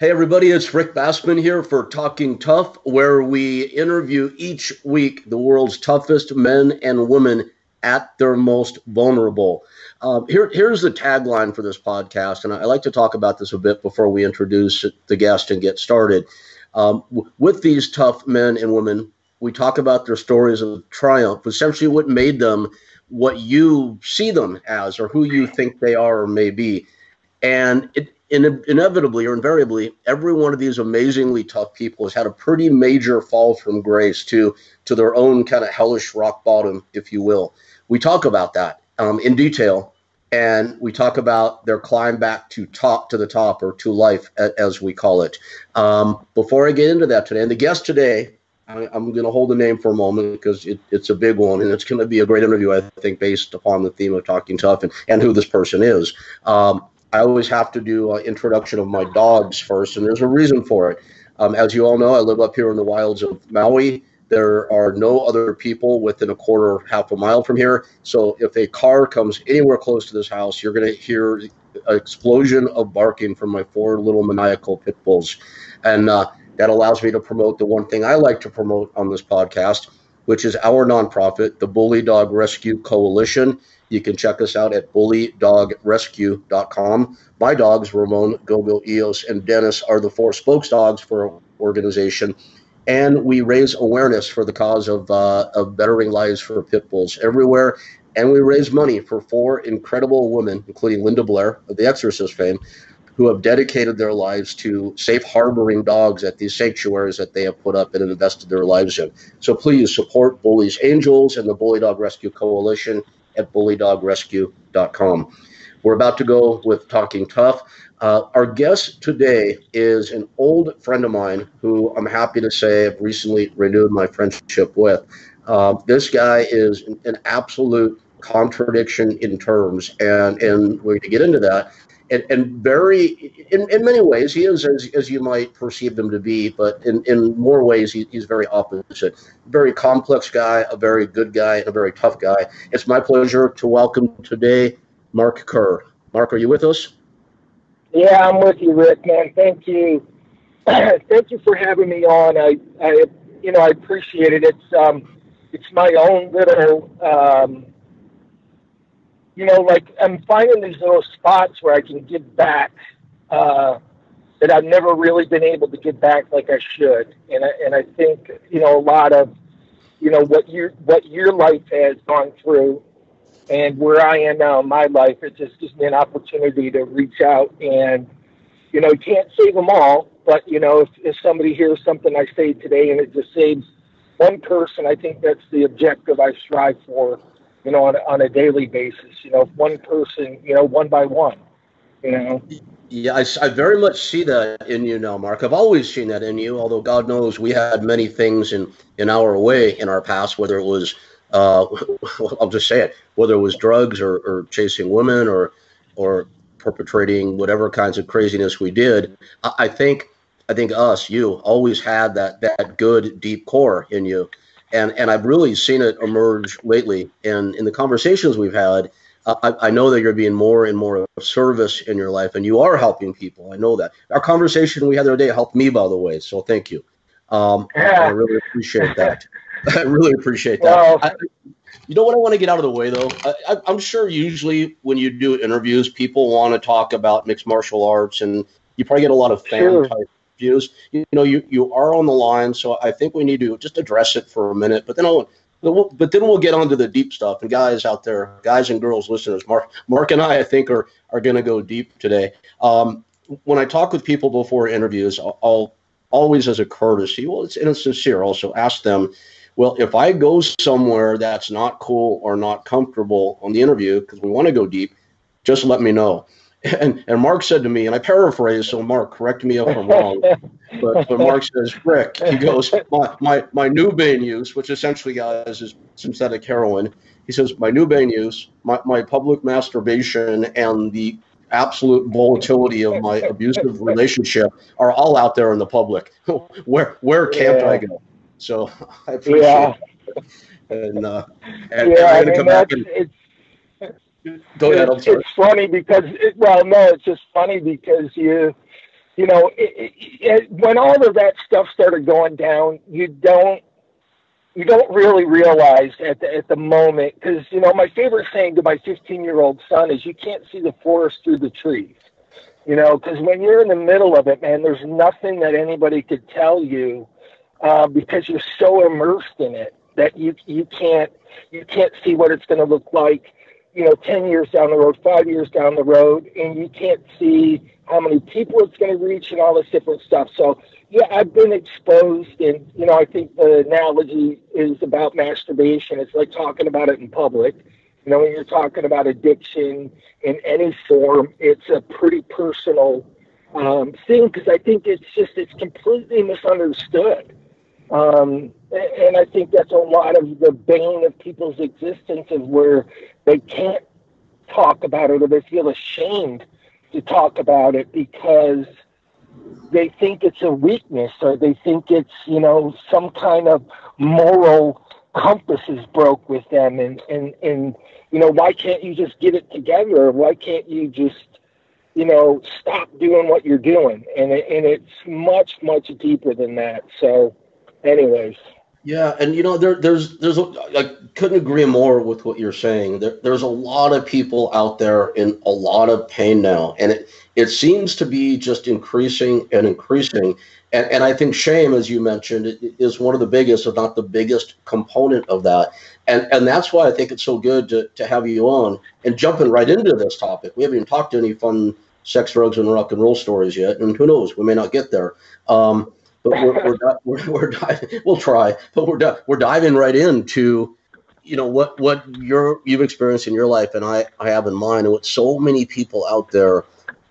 Hey everybody, it's Rick Bassman here for Talking Tough, where we interview each week the world's toughest men and women at their most vulnerable. Here's the tagline for this podcast, and I like to talk about this a bit before we introduce the guest and get started. With these tough men and women, we talk about their stories of triumph, essentially what made them what you see them as or who you think they are or may be. And inevitably or invariably, every one of these amazingly tough people has had a pretty major fall from grace to their own kind of hellish rock bottom, if you will. We talk about that in detail, and we talk about their climb back to the top, or to life, as we call it. Before I get into that today, and the guest today, I'm going to hold the name for a moment because it's a big one, and it's going to be a great interview, I think, based upon the theme of Talking Tough and who this person is. I always have to do an introduction of my dogs first, and there's a reason for it. As you all know, I live up here in the wilds of Maui. There are no other people within half a mile from here. So if a car comes anywhere close to this house, you're going to hear an explosion of barking from my four little maniacal pit bulls. And that allows me to promote the one thing I like to promote on this podcast, which is our nonprofit, the Bully Dog Rescue Coalition. You can check us out at bullydogrescue.com. My dogs, Ramon, Gogo, Eos, and Dennis, are the four spokesdogs for our organization. And we raise awareness for the cause of bettering lives for pit bulls everywhere. And we raise money for four incredible women, including Linda Blair of The Exorcist fame, who have dedicated their lives to safe harboring dogs at these sanctuaries that they have put up and invested their lives in. So please support Bully's Angels and the Bully Dog Rescue Coalition at bullydogrescue.com. We're about to go with Talking Tough. Our guest today is an old friend of mine who I'm happy to say I've recently renewed my friendship with. This guy is an absolute contradiction in terms, and we're going to get into that. And very, in many ways, he is as you might perceive him to be, but in more ways, he's very opposite. Very complex guy, a very good guy, and a very tough guy. It's my pleasure to welcome today Mark Kerr. Mark, are you with us? Yeah, I'm with you, Rick, man. Thank you. Thank you for having me on. I appreciate it. It's my own little, like I'm finding these little spots where I can give back that I've never really been able to give back like I should. And I think, a lot of, what your life has gone through and where I am now in my life, it just gives me an opportunity to reach out and, you can't save them all, but, if somebody hears something I say today and it just saves one person, I think that's the objective I strive for, on a daily basis, one person, one by one, Yeah, I very much see that in you now, Mark. I've always seen that in you, although God knows we had many things in our way in our past, whether it was, I'll just say it, whether it was drugs or chasing women or perpetrating whatever kinds of craziness we did. I think you always had that good deep core in you. And I've really seen it emerge lately in the conversations we've had. I know that you're being more and more of service in your life, and you are helping people. I know that. Our conversation we had the other day helped me, by the way, so thank you. I really appreciate that. I really appreciate that. Well, you know what I want to get out of the way, though? I'm sure usually when you do interviews, people want to talk about mixed martial arts, and you probably get a lot of fan-type views. You are on the line, so I think we need to just address it for a minute. But then we'll get on to the deep stuff. And guys out there, guys and girls, listeners, Mark and I think are going to go deep today. When I talk with people before interviews, I'll always, as a courtesy, and it's sincere, also ask them, well, if I go somewhere that's not cool or not comfortable on the interview because we want to go deep, just let me know. And Mark said to me, and I paraphrase, so Mark, correct me if I'm wrong, but Mark says, Rick, he goes, my new Bane use, which essentially, guys, is synthetic heroin. He says, my new Bane use, my public masturbation, and the absolute volatility of my abusive relationship are all out there in the public. Where can't I go? So I appreciate it. And I'm going to come back and go ahead. I'm sorry. It's funny because, it's just funny because you know, when all of that stuff started going down, you don't really realize at the moment, because, you know, my favorite saying to my 15-year-old son is, you can't see the forest through the trees, you know, because when you're in the middle of it, man, there's nothing that anybody could tell you, because you're so immersed in it that you can't see what it's going to look like, you know, 10 years down the road, 5 years down the road, and you can't see how many people it's going to reach and all this different stuff. So, yeah, I've been exposed, and, you know, I think the analogy is about masturbation. It's like talking about it in public. You know, when you're talking about addiction in any form, it's a pretty personal thing, because I think it's completely misunderstood. And I think that's a lot of the bane of people's existence, of where they can't talk about it, or they feel ashamed to talk about it because they think it's a weakness, or they think it's, you know, some kind of moral compass is broke with them. And you know, why can't you just get it together? Why can't you just, you know, stop doing what you're doing? And it's much, much deeper than that. So anyways. Yeah, and you know, I couldn't agree more with what you're saying. There's a lot of people out there in a lot of pain now, and it seems to be just increasing and increasing. And I think shame, as you mentioned, is one of the biggest, if not the biggest, component of that. And that's why I think it's so good to have you on and jumping right into this topic. We haven't even talked to any fun sex, drugs, and rock and roll stories yet, and who knows, we may not get there. But we'll try. But we're diving right into, you know, what you've experienced in your life, and I have in mine, and what so many people out there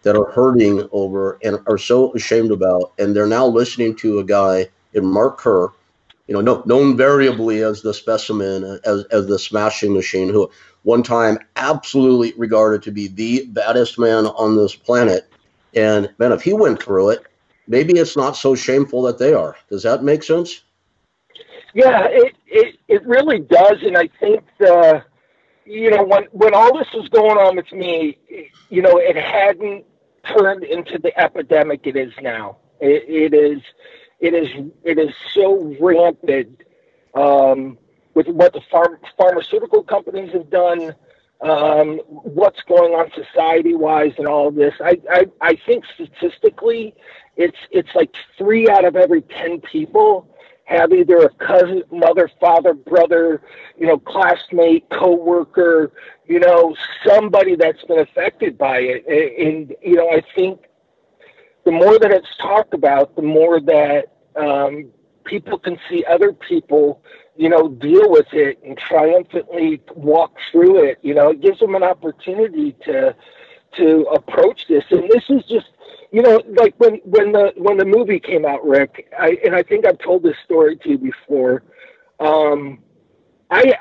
that are hurting over and are so ashamed about, and they're now listening to a guy in Mark Kerr, you know, known variably as the specimen, as the smashing machine, who one time absolutely regarded to be the baddest man on this planet. And man, if he went through it, maybe it's not so shameful that they are. Does that make sense? Yeah, it really does. And I think you know, when all this was going on with me, you know, it hadn't turned into the epidemic it is now. It is so rampant, with what the pharmaceutical companies have done, what's going on society-wise, and all of this. I think statistically, it's like 3 out of every 10 people have either a cousin, mother, father, brother, you know, classmate, coworker, you know, somebody that's been affected by it. And you know, I think the more that it's talked about, the more that people can see other people, you know, deal with it and triumphantly walk through it. You know, it gives them an opportunity to approach this. And this is just, you know, like when the movie came out, Rick, I think I've told this story to you before. I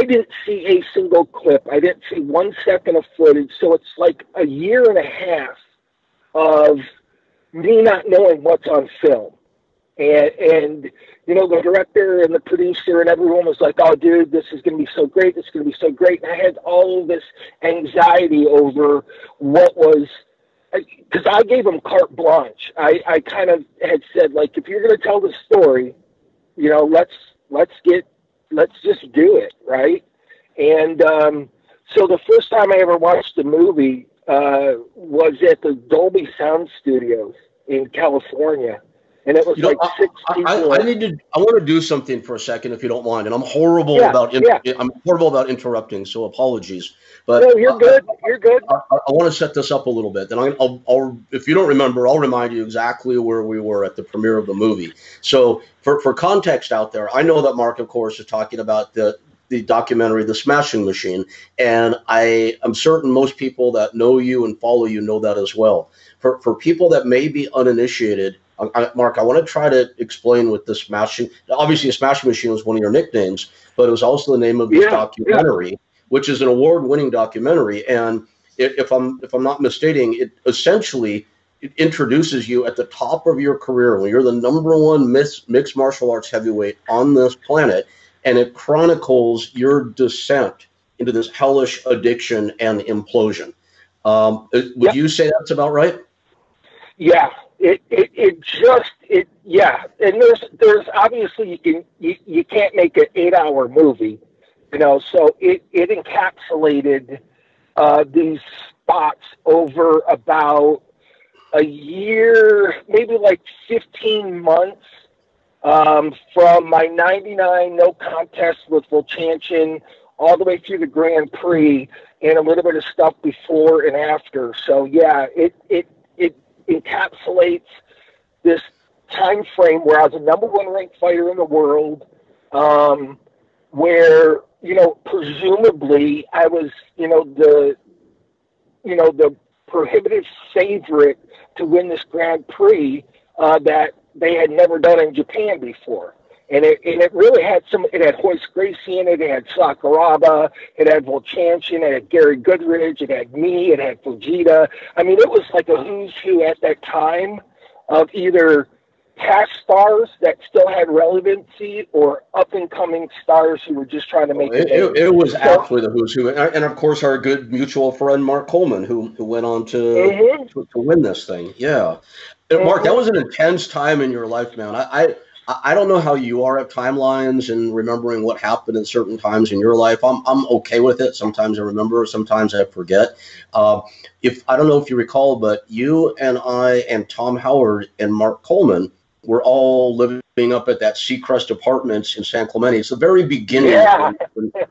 didn't see a single clip. I didn't see 1 second of footage. So it's like a year and a half of me not knowing what's on film. And you know, the director and the producer and everyone was like, "Oh, dude, this is going to be so great. This is going to be so great." And I had all of this anxiety over what was, because I gave them carte blanche. I kind of had said, like, if you're going to tell the story, you know, let's just do it, right? And so the first time I ever watched the movie was at the Dolby Sound Studios in California. And it was, you know, like 6 people. I want to do something for a second, if you don't mind. And I'm horrible about interrupting, so apologies. But no, you're good. You're good. I want to set this up a little bit. Then I'll, if you don't remember, I'll remind you exactly where we were at the premiere of the movie. So for context out there, I know that Mark, of course, is talking about the documentary, The Smashing Machine. And I am certain most people that know you and follow you know that as well. For people that may be uninitiated, Mark, I want to try to explain what the Smashing, obviously a Smashing Machine was one of your nicknames, but it was also the name of this documentary, which is an award-winning documentary. And if I'm not misstating, it essentially introduces you at the top of your career when you're the #1 mixed martial arts heavyweight on this planet, and it chronicles your descent into this hellish addiction and implosion. Would you say that's about right? Yeah, Yeah. And there's obviously you can't make an 8-hour movie, so it encapsulated these spots over about a year, maybe like 15 months, from my 99 no contest with Volchanchin all the way through the Grand Prix and a little bit of stuff before and after. So yeah, it encapsulates this time frame where I was a #1 ranked fighter in the world, where, presumably I was, the prohibitive favorite to win this Grand Prix, that they had never done in Japan before. And it really had it had Hoist Gracie in it, it had Sakuraba, it had Volchanchin, it had Gary Goodridge, it had me, it had Fujita. I mean, it was like a who's who at that time of either past stars that still had relevancy or up-and-coming stars who were just trying to make it was absolutely the who's who. And, of course, our good mutual friend, Mark Coleman, who went on to win this thing. Yeah. Mark, that was an intense time in your life, man. I don't know how you are at timelines and remembering what happened in certain times in your life. I'm okay with it. Sometimes I remember, sometimes I forget. If I don't know if you recall, but you and I and Tom Howard and Mark Coleman were all living up at that Seacrest Apartments in San Clemente. It's the very beginning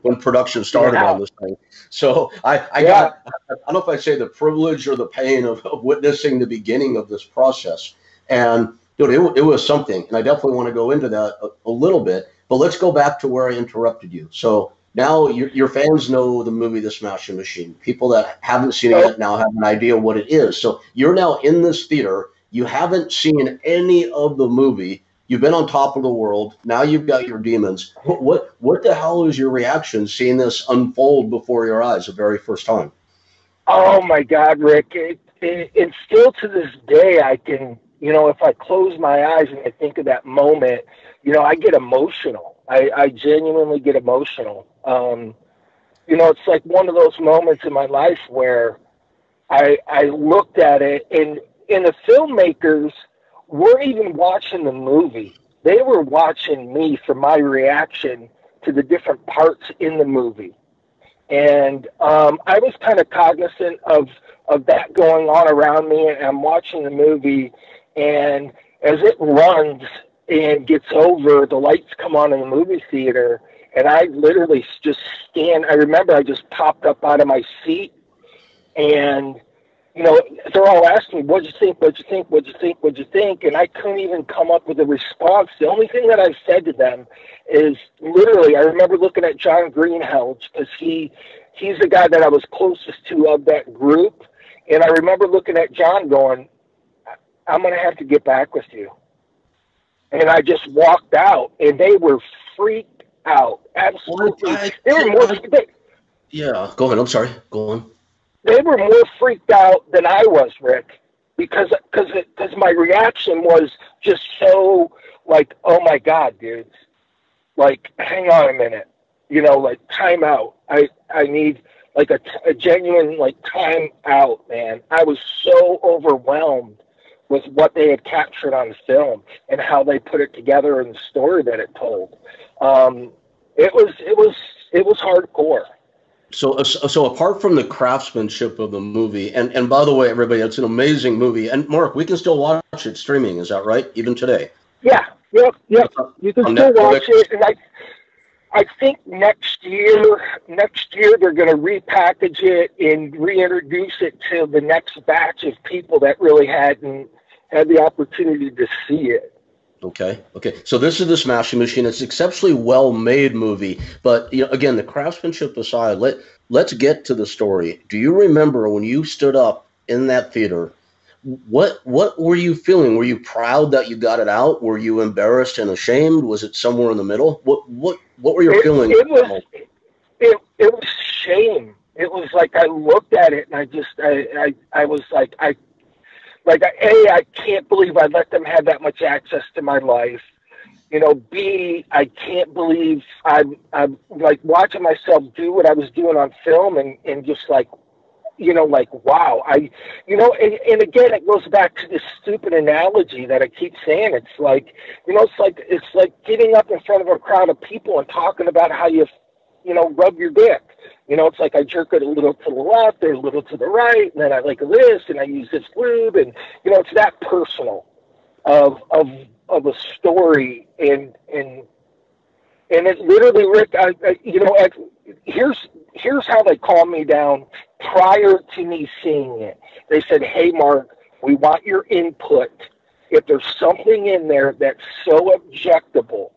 when production started on this thing. So I don't know if I'd say the privilege or the pain of witnessing the beginning of this process. And dude, it was something, and I definitely want to go into that a little bit. But let's go back to where I interrupted you. So now your fans know the movie The Smashing Machine. People that haven't seen it yet now have an idea what it is. So you're now in this theater. You haven't seen any of the movie. You've been on top of the world. Now you've got your demons. What the hell is your reaction seeing this unfold before your eyes the very first time? Oh my God, Rick! It's still to this day I can. If I close my eyes and I think of that moment, I get emotional. I genuinely get emotional. It's like one of those moments in my life where I looked at it, and the filmmakers weren't even watching the movie. They were watching me for my reaction to the different parts in the movie. And I was kind of cognizant of that going on around me, and I'm watching the movie. And as it runs and gets over, the lights come on in the movie theater, and I literally just stand. I remember I just popped up out of my seat, and, they're all asking me, what'd you think, what'd you think, what'd you think, what'd you think? And I couldn't even come up with a response. The only thing that I said to them is literally, I remember looking at John Greenhalgh, because he's the guy that I was closest to of that group. And I remember looking at John going, I'm going to have to get back with you. And I just walked out, and they were freaked out. Absolutely. They were more. Yeah, go ahead. I'm sorry. Go on. They were more freaked out than I was, Rick, because my reaction was just so like, oh my God, dudes, like, hang on a minute, like, time out. I need like a genuine like time out, man. I was so overwhelmed with what they had captured on film and how they put it together and the story that it told. It was hardcore. So apart from the craftsmanship of the movie, and by the way, everybody, it's an amazing movie. And Mark, we can still watch it streaming. Is that right? Even today? Yeah. Yep. You can still watch it. And I think next year they're going to repackage it and reintroduce it to the next batch of people that really hadn't had the opportunity to see it. Okay. So this is The Smashing Machine. It's an exceptionally well-made movie, but again, the craftsmanship aside, let's get to the story. Do you remember when you stood up in that theater? What were you feeling? Were you proud that you got it out? Were you embarrassed and ashamed? Was it somewhere in the middle? What were your feelings? It was shame. It was like I looked at it and I was like I can't believe I let them have that much access to my life. B, I can't believe I'm like watching myself do what I was doing on film and just like, like, wow, and again, it goes back to this stupid analogy that I keep saying. It's like, it's like getting up in front of a crowd of people and talking about how rub your dick. It's like I jerk it a little to the left or a little to the right, and then I like this, and I use this lube, and it's that personal of a story, and it literally, Rick, here's how they calmed me down prior to me seeing it. They said, "Hey, Mark, we want your input. If there's something in there that's so objectable,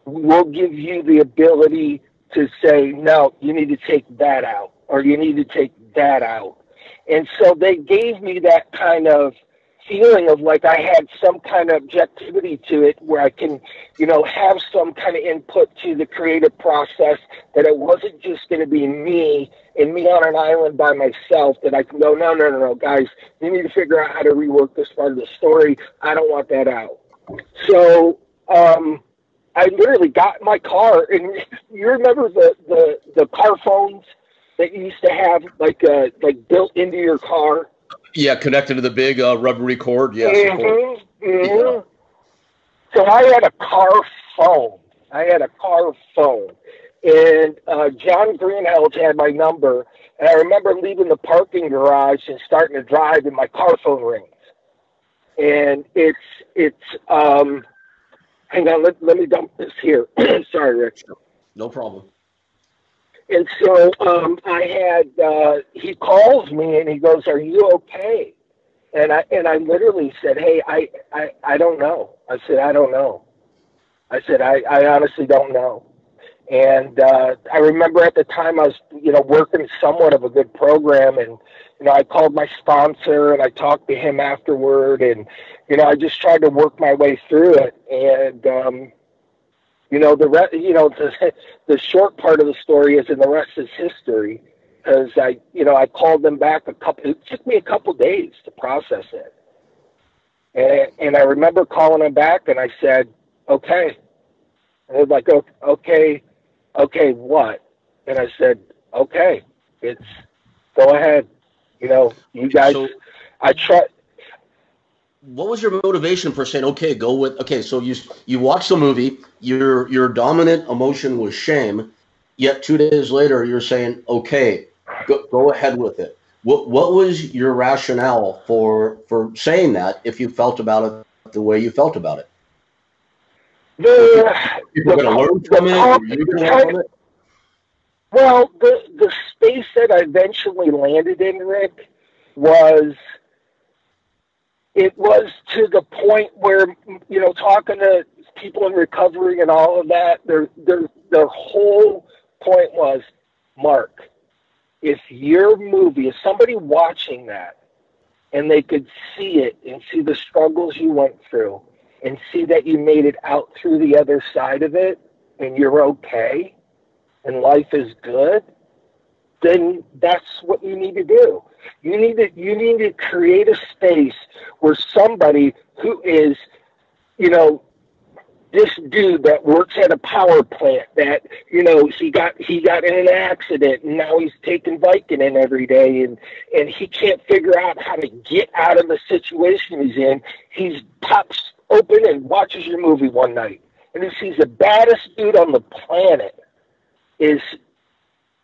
we'll give you the ability to say, no, you need to take that out, or you need to take that out." And so they gave me that kind of feeling of like I had some kind of objectivity to it, where I can, have some kind of input to the creative process, that it wasn't just going to be me on an island by myself, that I can go, no, guys, you need to figure out how to rework this part of the story. I don't want that out. So, I literally got in my car, and you remember the car phones that you used to have like built into your car? Yeah, connected to the big rubbery cord. Yes. Yeah. So I had a car phone. And John Greenhouse had my number, and I remember leaving the parking garage and starting to drive, and my car phone rings. And it's hang on, let me dump this here. Sorry, Rick. No problem. And so he calls me and he goes, "Are you okay?" And I literally said, "Hey, I don't know." I said, "I don't know." I said, I honestly don't know. And I remember at the time I was, working somewhat of a good program, and I called my sponsor and I talked to him afterward, and I just tried to work my way through it. And the short part of the story is, and the rest is history, because I called them back it took me a couple days to process it. And I remember calling them back, and I said, "Okay." And they're like, "Okay, what?" And I said, "Okay, go ahead. You guys, So, I try." what was your motivation for saying, "Okay, go with"? Okay, so you watched the movie. Your dominant emotion was shame. Yet 2 days later, you're saying, "Okay, go ahead with it." What was your rationale for saying that, if you felt about it the way you felt about it? People going to learn from it? Or you going to learn from it? Well, the space that I eventually landed in, Rick, was to the point where, talking to people in recovery and all of that, their whole point was, "Mark, if your movie, if somebody watching that, and they could see it and see the struggles you went through and see that you made it out through the other side of it and you're okay and life is good, then that's what you need to do. You need to create a space where somebody who is, this dude that works at a power plant that, he got in an accident and now he's taking Vicodin every day and he can't figure out how to get out of the situation he's in. He pops open and watches your movie one night and he sees the baddest dude on the planet is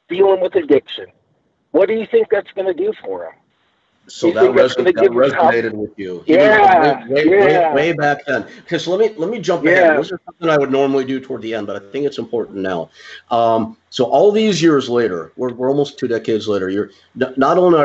dealing with addiction. What do you think that's going to do for him? So that resonated with you. Yeah, way back then. Okay, so let me jump ahead. This is something I would normally do toward the end, but I think it's important now. So all these years later, we're almost 2 decades later. You're not only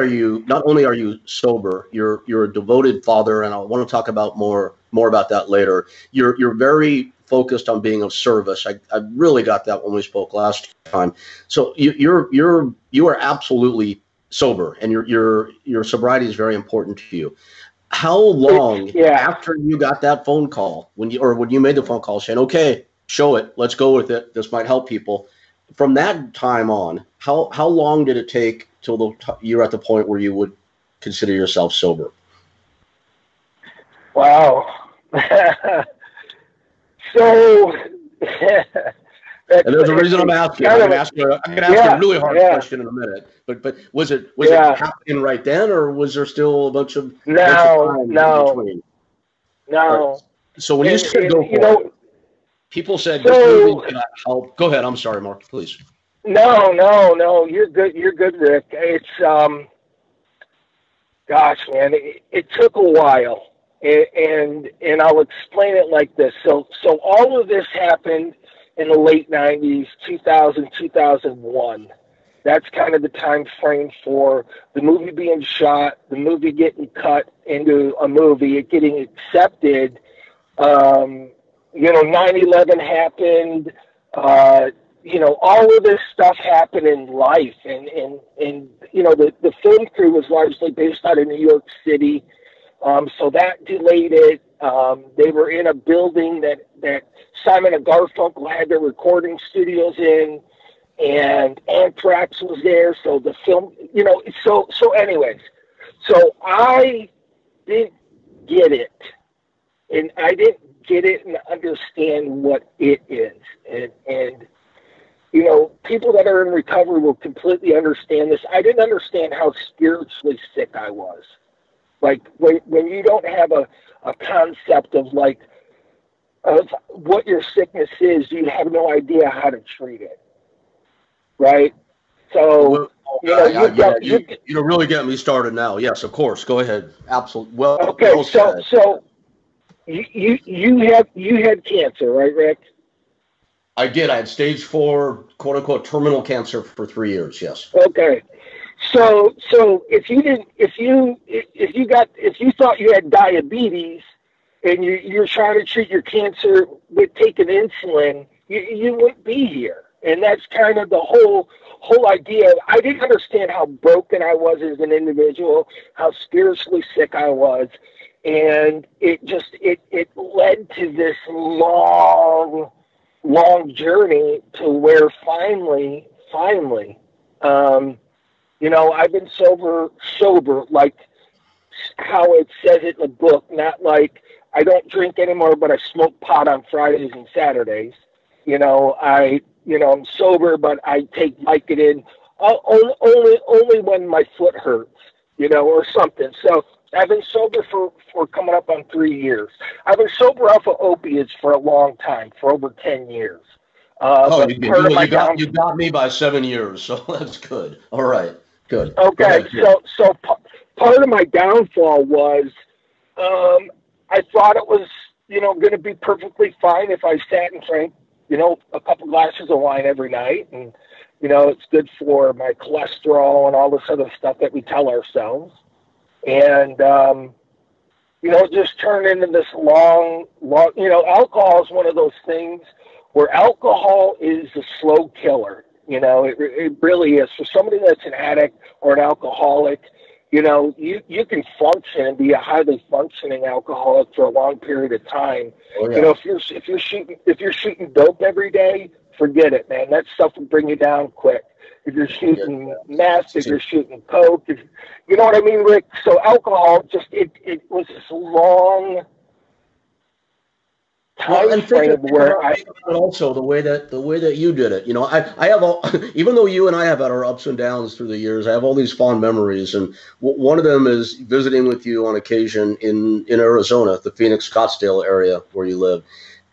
are you sober, you're a devoted father, and I want to talk about more about that later. You're very focused on being of service. I really got that when we spoke last time. So you are absolutely sober, and your sobriety is very important to you. How long after you got that phone call, when you made the phone call saying, "Okay, show it, let's go with it, this might help people," from that time on, how long did it take till you're at the point where you would consider yourself sober? Wow. So And there's a reason I'm asking. I'm gonna ask you a really hard question in a minute. But was it happening right then, or was there still a bunch of time in between? No. So when you said go for it, people said this movie cannot help. Go ahead. I'm sorry, Mark. Please. No. You're good. You're good, Rick. It's gosh, man, it took a while, and I'll explain it like this. So all of this happened in the late 90s, 2000, 2001. That's kind of the time frame for the movie being shot, the movie getting cut into a movie, it getting accepted. 9/11 happened. All of this stuff happened in life, and the film crew was largely based out of New York City, so that delayed it. They were in a building that Simon and Garfunkel had their recording studios in, and Anthrax was there. So the film, so anyways, so I didn't get it, and I didn't get it and understand what it is, and people that are in recovery will completely understand this. I didn't understand how spiritually sick I was. Like when you don't have a concept of what your sickness is, you have no idea how to treat it. Right? So, you really get me started now. Yes, of course. Go ahead. Absolutely. Well, okay. So you had cancer, right, Rick? I did. I had stage 4, quote unquote, terminal cancer for 3 years. Yes. Okay. So if you thought you had diabetes and you're trying to treat your cancer with taking insulin, you wouldn't be here. And that's kind of the whole idea. I didn't understand how broken I was as an individual, how spiritually sick I was. And it led to this long journey to where finally, I've been sober, like how it says it in the book, not like I don't drink anymore, but I smoke pot on Fridays and Saturdays. I'm sober, but I take Vicodin only when my foot hurts, or something. So I've been sober for coming up on 3 years. I've been sober off of opiates for a long time, for over 10 years. You got me by 7 years, so that's good. All right, good. Okay, so part of my downfall was I thought it was, going to be perfectly fine if I sat and drank, a couple glasses of wine every night, and it's good for my cholesterol and all this other stuff that we tell ourselves. And, it just turned into this long, alcohol is one of those things where alcohol is a slow killer. It really is. For somebody that's an addict or an alcoholic, you can function and be a highly functioning alcoholic for a long period of time. Oh, yeah. If you're shooting dope every day, forget it, man. That stuff will bring you down quick. If you're shooting meth, if you're shooting coke, you know what I mean, Rick? So alcohol it was this long time frame where also the way that you did it. I have all, even though you and I have had our ups and downs through the years, I have all these fond memories, and one of them is visiting with you on occasion in Arizona, the Phoenix Scottsdale area where you live.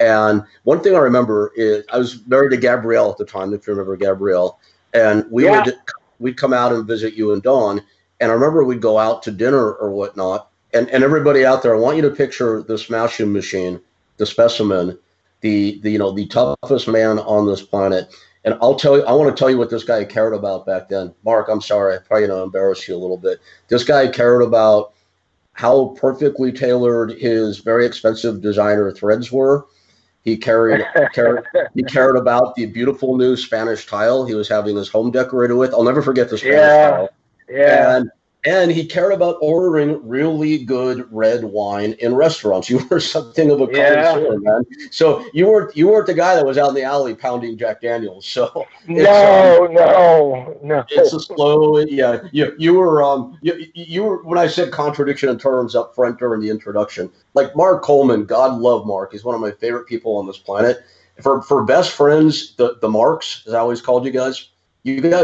And one thing I remember is I was married to Gabrielle at the time, if you remember Gabrielle. And we'd come out and visit you and Dawn. And I remember we'd go out to dinner or whatnot. And everybody out there, I want you to picture the smashing machine, the specimen, the toughest man on this planet. And I want to tell you what this guy cared about back then. Mark, I'm sorry, I probably embarrass you a little bit. This guy cared about how perfectly tailored his very expensive designer threads were. He cared about the beautiful new Spanish tile he was having his home decorated with. I'll never forget the Spanish tile. Yeah. And he cared about ordering really good red wine in restaurants. You were something of a connoisseur, man. So you weren't the guy that was out in the alley pounding Jack Daniels. So no. It's a slow. Yeah, you were when I said contradiction in terms up front during the introduction. Like Mark Coleman, God love Mark. He's one of my favorite people on this planet. for best friends, the Marks, as I always called you guys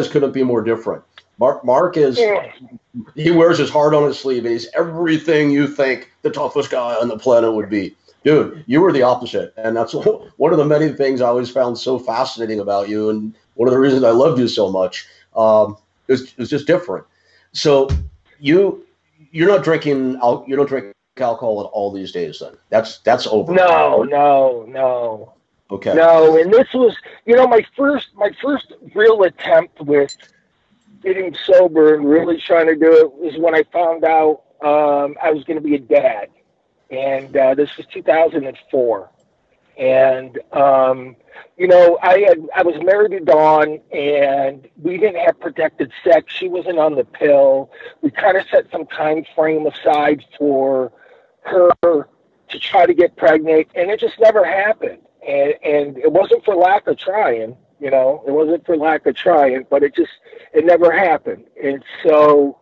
couldn't be more different. Mark is, he wears his heart on his sleeve, and he's everything you think the toughest guy on the planet would be. Dude, you were the opposite, and that's one of the many things I always found so fascinating about you, and one of the reasons I loved you so much. It's just different. So you're not drinking, you don't drink alcohol at all these days, then? That's over. No. Okay. No, and this was, my first real attempt with getting sober and really trying to do it was when I found out I was going to be a dad, and this was 2004, and I was married to Dawn, and we didn't have protected sex. She wasn't on the pill. We kind of set some time frame aside for her to try to get pregnant, and it just never happened. And it wasn't for lack of trying, it wasn't for lack of trying, but it never happened. And so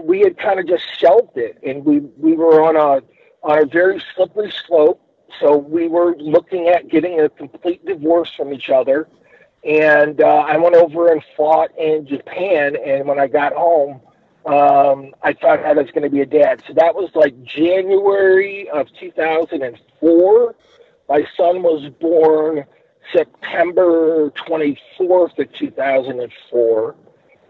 we had kind of just shelved it, and we were on a very slippery slope. So we were looking at getting a complete divorce from each other. And I went over and fought in Japan, and when I got home, I found out I was going to be a dad. So that was like January of 2004. My son was born September 24th of 2004.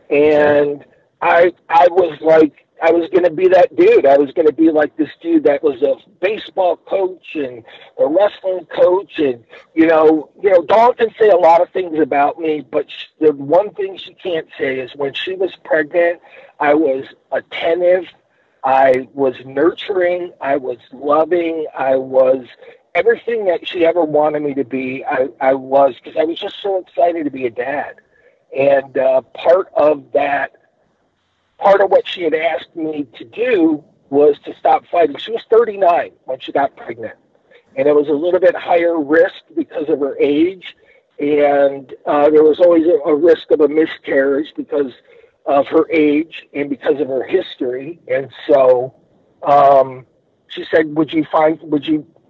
And I was like, I was going to be that dude. I was going to be like this dude that was a baseball coach and a wrestling coach. And, Dawn can say a lot of things about me, but the one thing she can't say is when she was pregnant, I was attentive. I was nurturing. I was loving. I was everything that she ever wanted me to be. I was, because I was just so excited to be a dad. And part of what she had asked me to do was to stop fighting. She was 39 when she got pregnant, and it was a little bit higher risk because of her age, and there was always a risk of a miscarriage because of her age and because of her history. And so she said, would you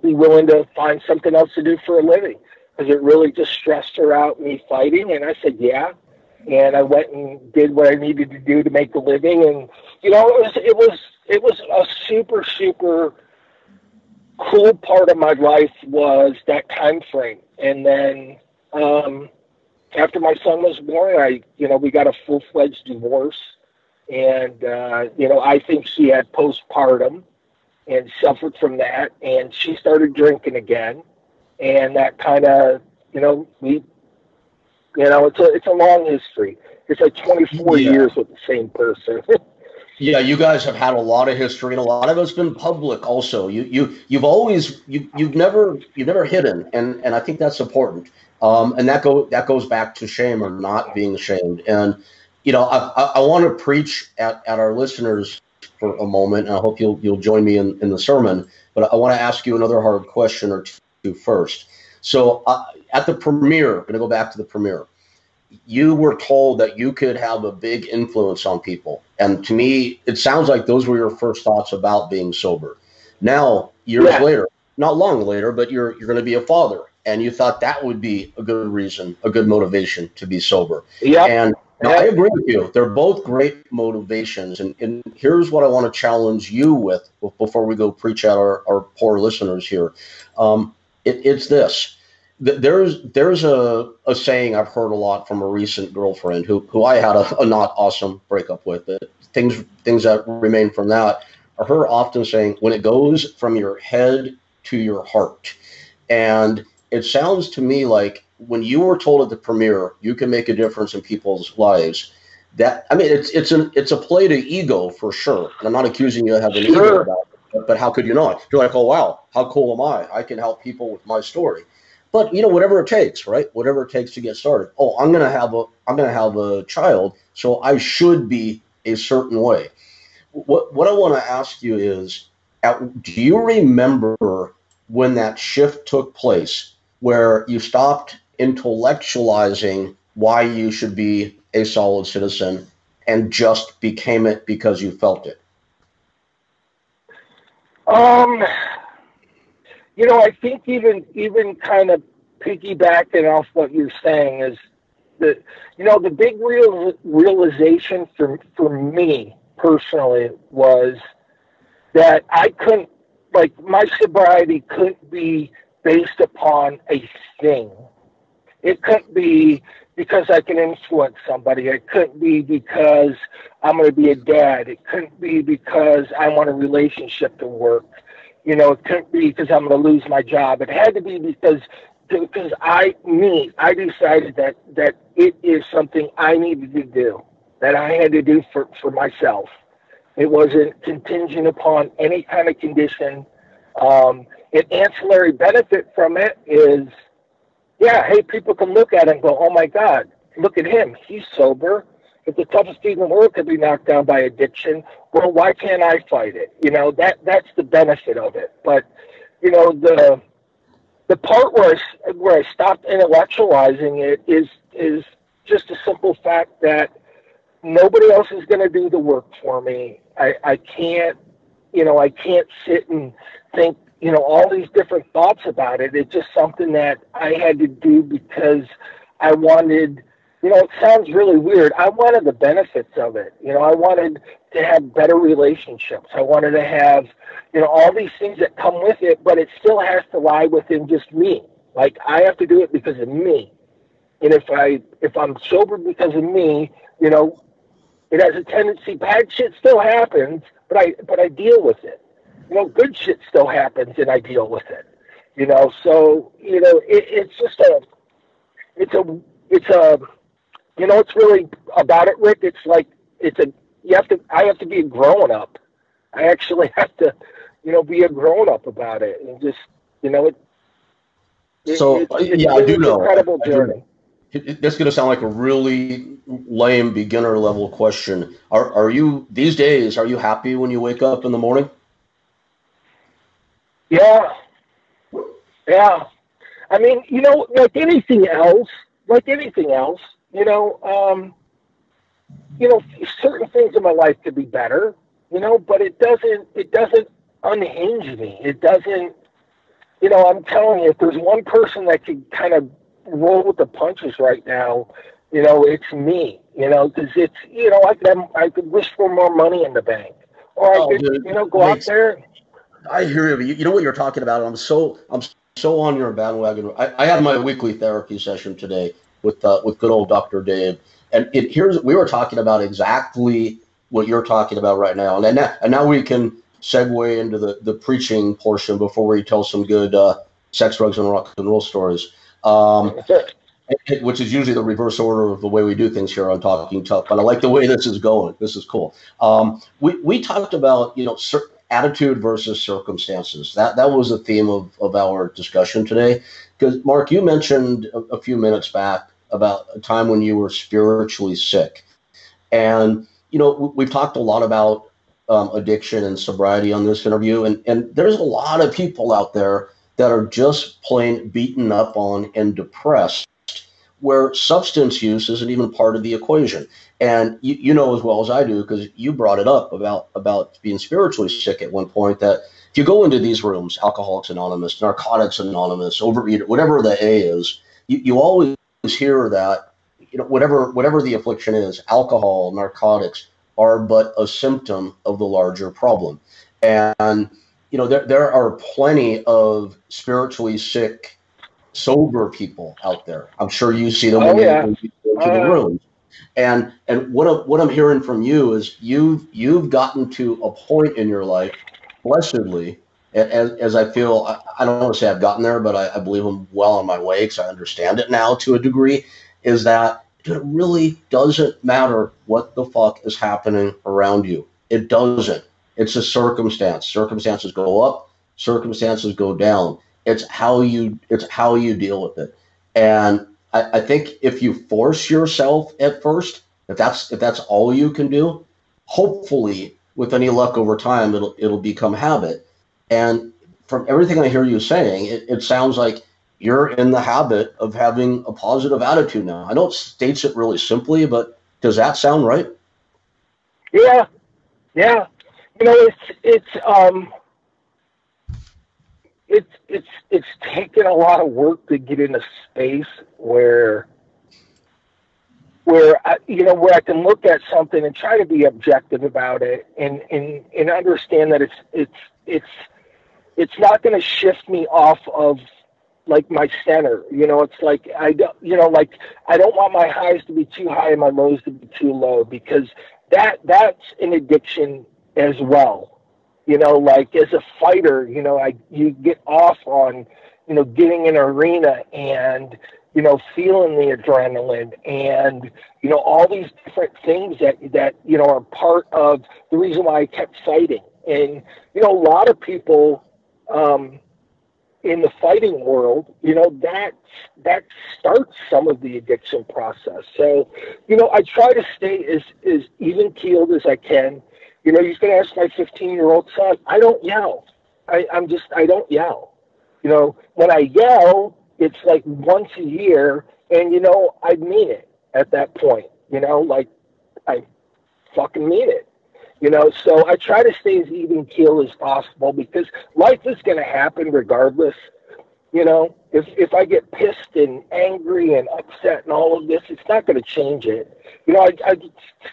be willing to find something else to do for a living? Because it really just stressed her out, me fighting. And I said, yeah. And I went and did what I needed to do to make a living. And, it was a super, super cool part of my life was that time frame. And then after my son was born, we got a full-fledged divorce. And, I think she had postpartum and suffered from that. And she started drinking again. And that kind of, it's a long history. It's like 24 years with the same person. Yeah, you guys have had a lot of history, and a lot of it's been public. Also, you've never hidden, and I think that's important. And that goes back to shame or not being ashamed. And I want to preach at our listeners for a moment, and I hope you'll join me in the sermon. But I want to ask you another hard question or two first. So at the premiere, I'm going to go back to the premiere. You were told that you could have a big influence on people. And to me, it sounds like those were your first thoughts about being sober. Now, years later, not long later, but you're going to be a father. And you thought that would be a good reason, a good motivation to be sober. Yeah. And I agree with you. They're both great motivations. And here's what I want to challenge you with before we go preach at our poor listeners here. It's this. There's a saying I've heard a lot from a recent girlfriend who I had a not awesome breakup with. But things that remain from that are her often saying, when it goes from your head to your heart. And it sounds to me like when you were told at the premiere you can make a difference in people's lives, it's a play to ego for sure. And I'm not accusing you of having ego about it, but how could you not? You're like, oh wow, how cool am I? I can help people with my story. But whatever it takes, right? Whatever it takes to get started. Oh, I'm gonna have a child, so I should be a certain way. What I want to ask you is, do you remember when that shift took place, where you stopped intellectualizing why you should be a solid citizen and just became it because you felt it? I think even kind of piggybacking off what you're saying is that, the big realization for me personally was that I couldn't, like, my sobriety couldn't be based upon a thing. It couldn't be because I can influence somebody. It couldn't be because I'm going to be a dad. It couldn't be because I want a relationship to work. It couldn't be because I'm going to lose my job. It had to be because I decided that it is something I needed to do, that I had to do for myself. It wasn't contingent upon any kind of condition. An ancillary benefit from it is, yeah, hey, people can look at it and go, oh my God, look at him. He's sober. If the toughest dude in the world could be knocked down by addiction, well, why can't I fight it? That's the benefit of it. But, the part where I stopped intellectualizing it is just a simple fact that nobody else is going to do the work for me. I can't sit and think, all these different thoughts about it. It's just something that I had to do because I wanted, it sounds really weird. I wanted the benefits of it. I wanted to have better relationships. I wanted to have, all these things that come with it, but it still has to lie within just me. Like, I have to do it because of me. And if I'm sober because of me, it has a tendency, bad shit still happens, but I deal with it. Good shit still happens and I deal with it. So, it's just it's really about it, Rick. It's like, I have to be a grown up. I actually have to, be a grown up about it and just, I do know. Incredible journey. That's going to sound like a really lame beginner level question. Are you, these days, are you happy when you wake up in the morning? Yeah. I mean, like anything else, certain things in my life could be better, but it doesn't unhinge me. It doesn't, I'm telling you, if there's one person that could kind of roll with the punches right now, it's me, because it's, I could wish for more money in the bank, or I could, go out there. I hear you. You know what you're talking about. I'm so on your bandwagon. I had my weekly therapy session today with good old Dr. Dave, and we were talking about exactly what you're talking about right now, and now we can segue into the preaching portion before we tell some good sex, drugs, and rock and roll stories, which is usually the reverse order of the way we do things here on Talking Tough. But I like the way this is going. This is cool. We talked about attitude versus circumstances. That was the theme of our discussion today. Because Mark, you mentioned a few minutes back about a time when you were spiritually sick, and we've talked a lot about addiction and sobriety on this interview, and there's a lot of people out there that are just plain beaten up on and depressed, where substance use isn't even part of the equation. And you know as well as I do, because you brought it up about being spiritually sick at one point, that if you go into these rooms, Alcoholics Anonymous, Narcotics Anonymous, Overeater, whatever the A is, you always hear that, whatever the affliction is, alcohol, narcotics are but a symptom of the larger problem. And, there are plenty of spiritually sick, sober people out there. I'm sure you see them when you go to the rooms. And what I'm hearing from you is you've gotten to a point in your life, blessedly, as I feel, I don't want to say I've gotten there, but I believe I'm well on my way because I understand it now to a degree, is that it really doesn't matter what the fuck is happening around you. It doesn't. It's a circumstance. Circumstances go up, circumstances go down. It's how you deal with it. And I think if you force yourself at first, if that's all you can do, hopefully with any luck over time, it'll become habit. And from everything I hear you saying, it sounds like you're in the habit of having a positive attitude now. I know it states it really simply, but does that sound right? Yeah. It's it's taken a lot of work to get in a space where where I can look at something and try to be objective about it, and understand that it's not going to shift me off of like my center. It's like I don't want my highs to be too high and my lows to be too low, because that's an addiction as well. Like as a fighter, you get off on, getting in an arena and, feeling the adrenaline and, all these different things that are part of the reason why I kept fighting. And, a lot of people, in the fighting world, that starts some of the addiction process. So, I try to stay as even keeled as I can. You can ask my 15-year-old son. I don't yell. I don't yell. When I yell, it's like once a year, and I mean it at that point. Like I fucking mean it. So I try to stay as even keel as possible, because life is going to happen regardless. If I get pissed and angry and upset and all of this, it's not going to change it. I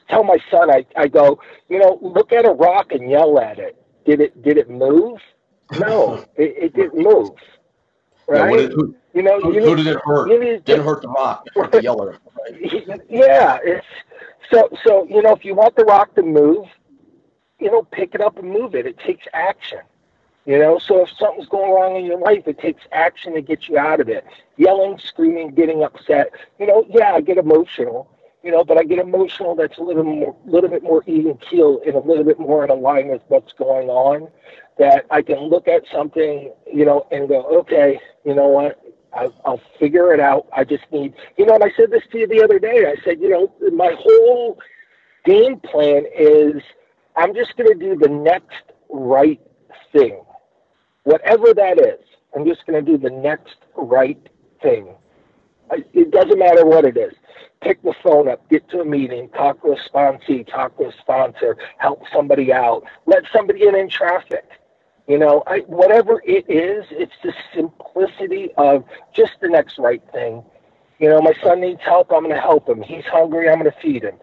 tell my son, I go, look at a rock and yell at it. Did it move? No, it didn't move. Right? Yeah, who did it hurt? Didn't hurt the rock. It hurt the yeller. Right? Yeah. So if you want the rock to move, pick it up and move it. It takes action. So if something's going wrong in your life, it takes action to get you out of it. Yelling, screaming, getting upset. I get emotional. But I get emotional that's a little bit more even keel and a little bit more in alignment with what's going on. That I can look at something, and go, okay, you know what? I'll figure it out. I just need, and I said this to you the other day. I said, my whole game plan is I'm just going to do the next right thing. Whatever that is, I'm just going to do the next right thing. It doesn't matter what it is. Pick the phone up, get to a meeting, talk to a sponsee, talk to a sponsor, help somebody out, let somebody in traffic. Whatever it is, it's the simplicity of just the next right thing. My son needs help, I'm going to help him. He's hungry, I'm going to feed him.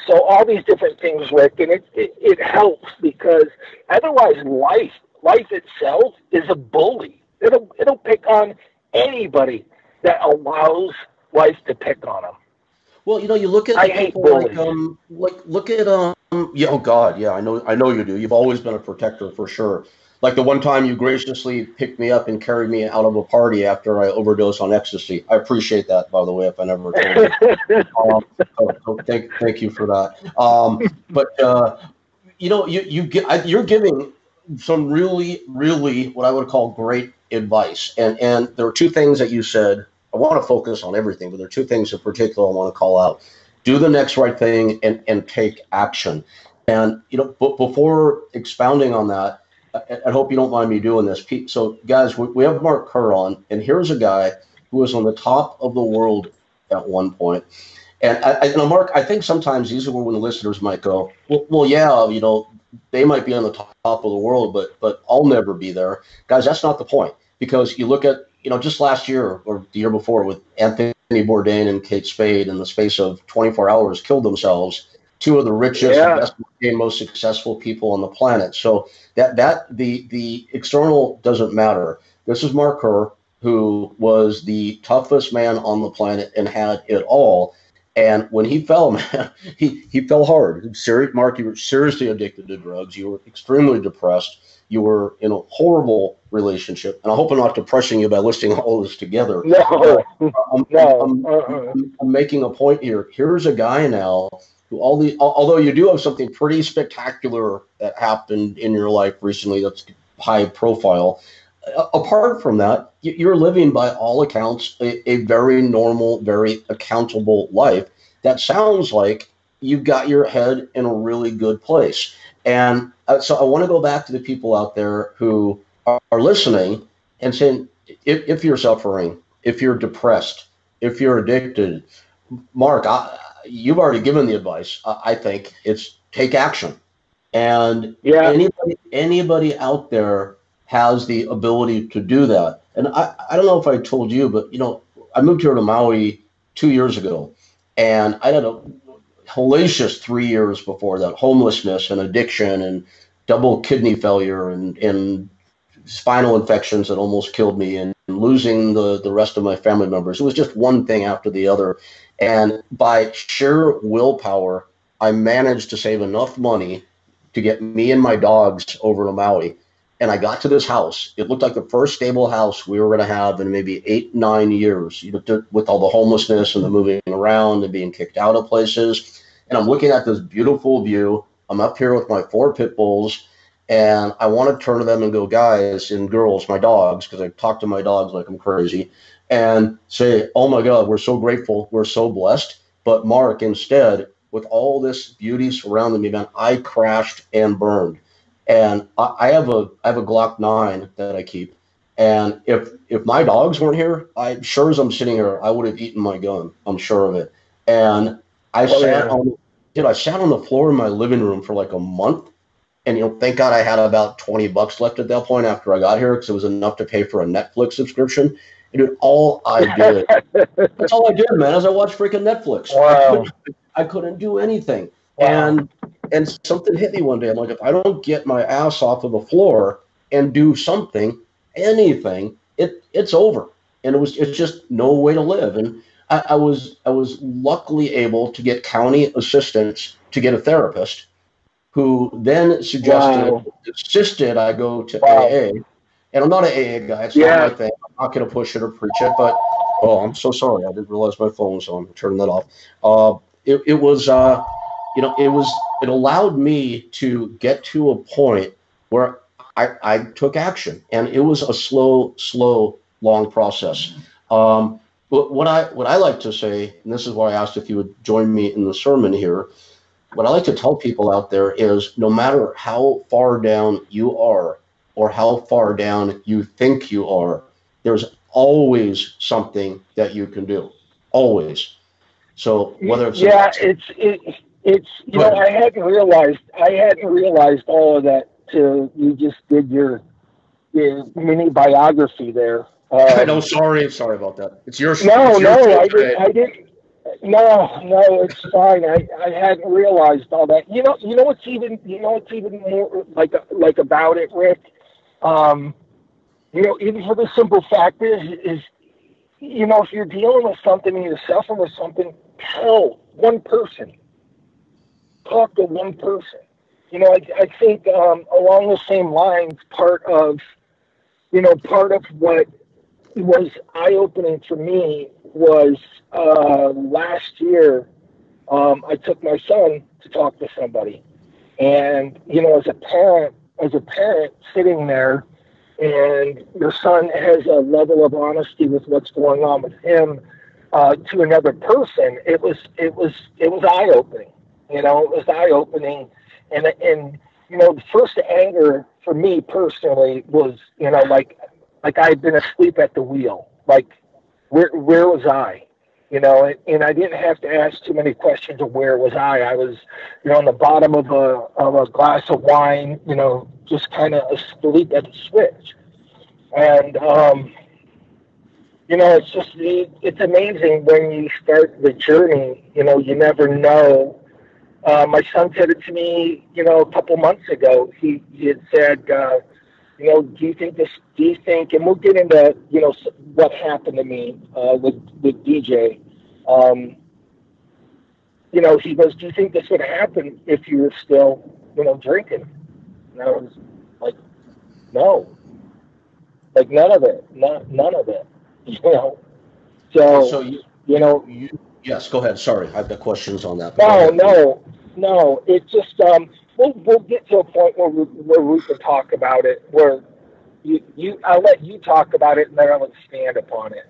So all these different things, Rick, and it helps, because otherwise life itself is a bully. It'll pick on anybody that allows life to pick on them. Well, you look at people look at yeah, oh God, yeah, I know you do. You've always been a protector for sure. Like the one time you graciously picked me up and carried me out of a party after I overdosed on ecstasy. I appreciate that, by the way, if I never told you. Thank you for that. But you're giving some really, really what I would call great advice. And there are two things that you said. I want to focus on everything, but there are two things in particular I want to call out. Do the next right thing and take action. And, before expounding on that, I hope you don't mind me doing this. So, guys, we have Mark Kerr on, and here's a guy who was on the top of the world at one point. And, Mark, I think sometimes these are when the listeners might go, well, yeah, they might be on the top of the world, but I'll never be there. Guys, that's not the point. Because you look at, just last year or the year before with Anthony Bourdain and Kate Spade, in the space of 24 hours, killed themselves. Two of the richest, best and most successful people on the planet. So that the external doesn't matter. This is Mark Kerr, who was the toughest man on the planet and had it all. And when he fell, man, he fell hard. Mark, you were seriously addicted to drugs. You were extremely depressed. You were in a horrible relationship. And I hope I'm not depressing you by listing all this together. No, I'm making a point here. Here's a guy now who although you do have something pretty spectacular that happened in your life recently that's high profile, apart from that, you're living by all accounts a very normal, very accountable life that sounds like you've got your head in a really good place. And so I want to go back to the people out there who are listening and saying, if you're suffering, if you're depressed, if you're addicted, Mark, you've already given the advice. I think it's take action. And anybody out there has the ability to do that. And I don't know if I told you, but I moved here to Maui 2 years ago, and I had a hellacious 3 years before that, homelessness and addiction and double kidney failure and spinal infections that almost killed me, and losing the rest of my family members. It was just one thing after the other. And by sheer willpower, I managed to save enough money to get me and my dogs over to Maui. And I got to this house. It looked like the first stable house we were going to have in maybe 8, 9 years, with all the homelessness and the moving around and being kicked out of places. And I'm looking at this beautiful view. I'm up here with my 4 pit bulls, and I want to turn to them and go, guys and girls, my dogs, because I talk to my dogs like I'm crazy, and say, oh my God, we're so grateful. We're so blessed. But Mark, instead, with all this beauty surrounding me, man, I crashed and burned. And I have a Glock 9 that I keep. And if my dogs weren't here, I'm sure as I'm sitting here, I would have eaten my gun. I'm sure of it. And I sat on the floor in my living room for like a month. And thank God I had about $20 left at that point after I got here, because it was enough to pay for a Netflix subscription. And dude, all I did, that's all I did, man, is I watched freaking Netflix. Wow. I couldn't do anything. Wow. And something hit me one day. I'm like, if I don't get my ass off of the floor and do something, anything, it's over. And it's just no way to live. And I was luckily able to get county assistance to get a therapist, who then insisted I go to AA. And I'm not an AA guy. It's not my thing. I'm not going to push it or preach it. But, I'm so sorry. I didn't realize my phone was on. I'm turning that off. It allowed me to get to a point where I took action, and it was a slow, long process. But what I like to say, and this is why I asked if you would join me in the sermon here, what I like to tell people out there is, no matter how far down you are or how far down you think you are, there's always something that you can do. Always. So whether it's it's I hadn't realized all of that till you just did your mini biography there. No, sorry about that. It's your I didn't. No, it's fine. I hadn't realized all that. You know what's even more like about it, Rick. Even for the simple fact is if you're dealing with something and you're suffering with something, tell one person. Talk to one person. I think along the same lines, part of what was eye-opening for me was last year. I took my son to talk to somebody, and as a parent sitting there, and your son has a level of honesty with what's going on with him to another person. It was eye-opening. It was eye-opening, and the first anger for me personally was like I had been asleep at the wheel. Like where was I? And I didn't have to ask too many questions of where was I. I was, on the bottom of a glass of wine, just kind of asleep at the switch. And, it's amazing when you start the journey, you never know. My son said it to me, a couple months ago. He had said, do you think, and we'll get into, what happened to me with DJ. He goes, do you think this would happen if you were still, drinking? And I was like, no. Like none of it. None of it. So yes, go ahead. Sorry, I've got questions on that. No. It's just we'll get to a point where we can talk about it. Where I'll let you talk about it, and then I'll expand upon it.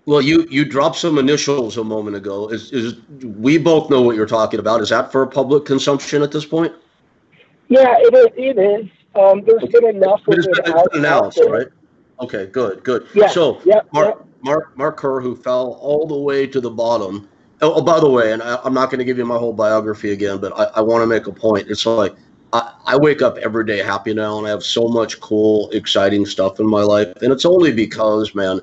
Well, you dropped some initials a moment ago. Is we both know what you're talking about? Is that for public consumption at this point? Yeah, it is. There's been enough of it been announced, right? Okay, good. Yeah. So Mark Kerr, who fell all the way to the bottom. Oh, by the way, and I'm not going to give you my whole biography again, but I want to make a point. It's like I wake up every day happy now, and I have so much cool, exciting stuff in my life. And it's only because, man,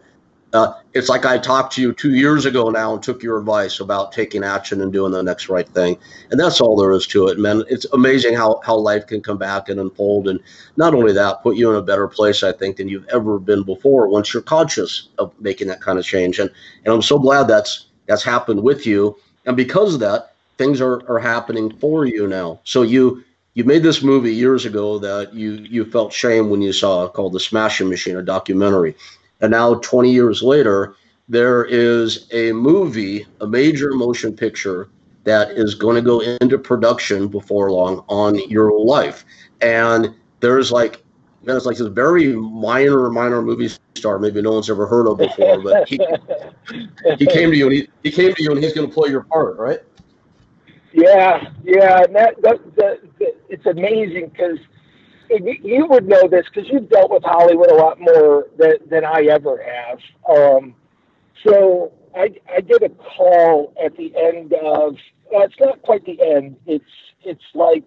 it's like I talked to you 2 years ago now and took your advice about taking action and doing the next right thing. And that's all there is to it, man. It's amazing how life can come back and unfold. And not only that, put you in a better place, I think, than you've ever been before once you're conscious of making that kind of change. And I'm so glad that's happened with you. And because of that, things are happening for you now. So you made this movie years ago that you felt shame when you saw, called The Smashing Machine, a documentary. And now 20 years later, there is a movie, a major motion picture that is going to go into production before long on your life. And there's like this very minor movie star maybe no one's ever heard of before, but he came to you and he came to you and he's going to play your part, right? Yeah. And that it's amazing because you would know this because you've dealt with Hollywood a lot more than I ever have. So I get a call at the end of, it's not quite the end. It's like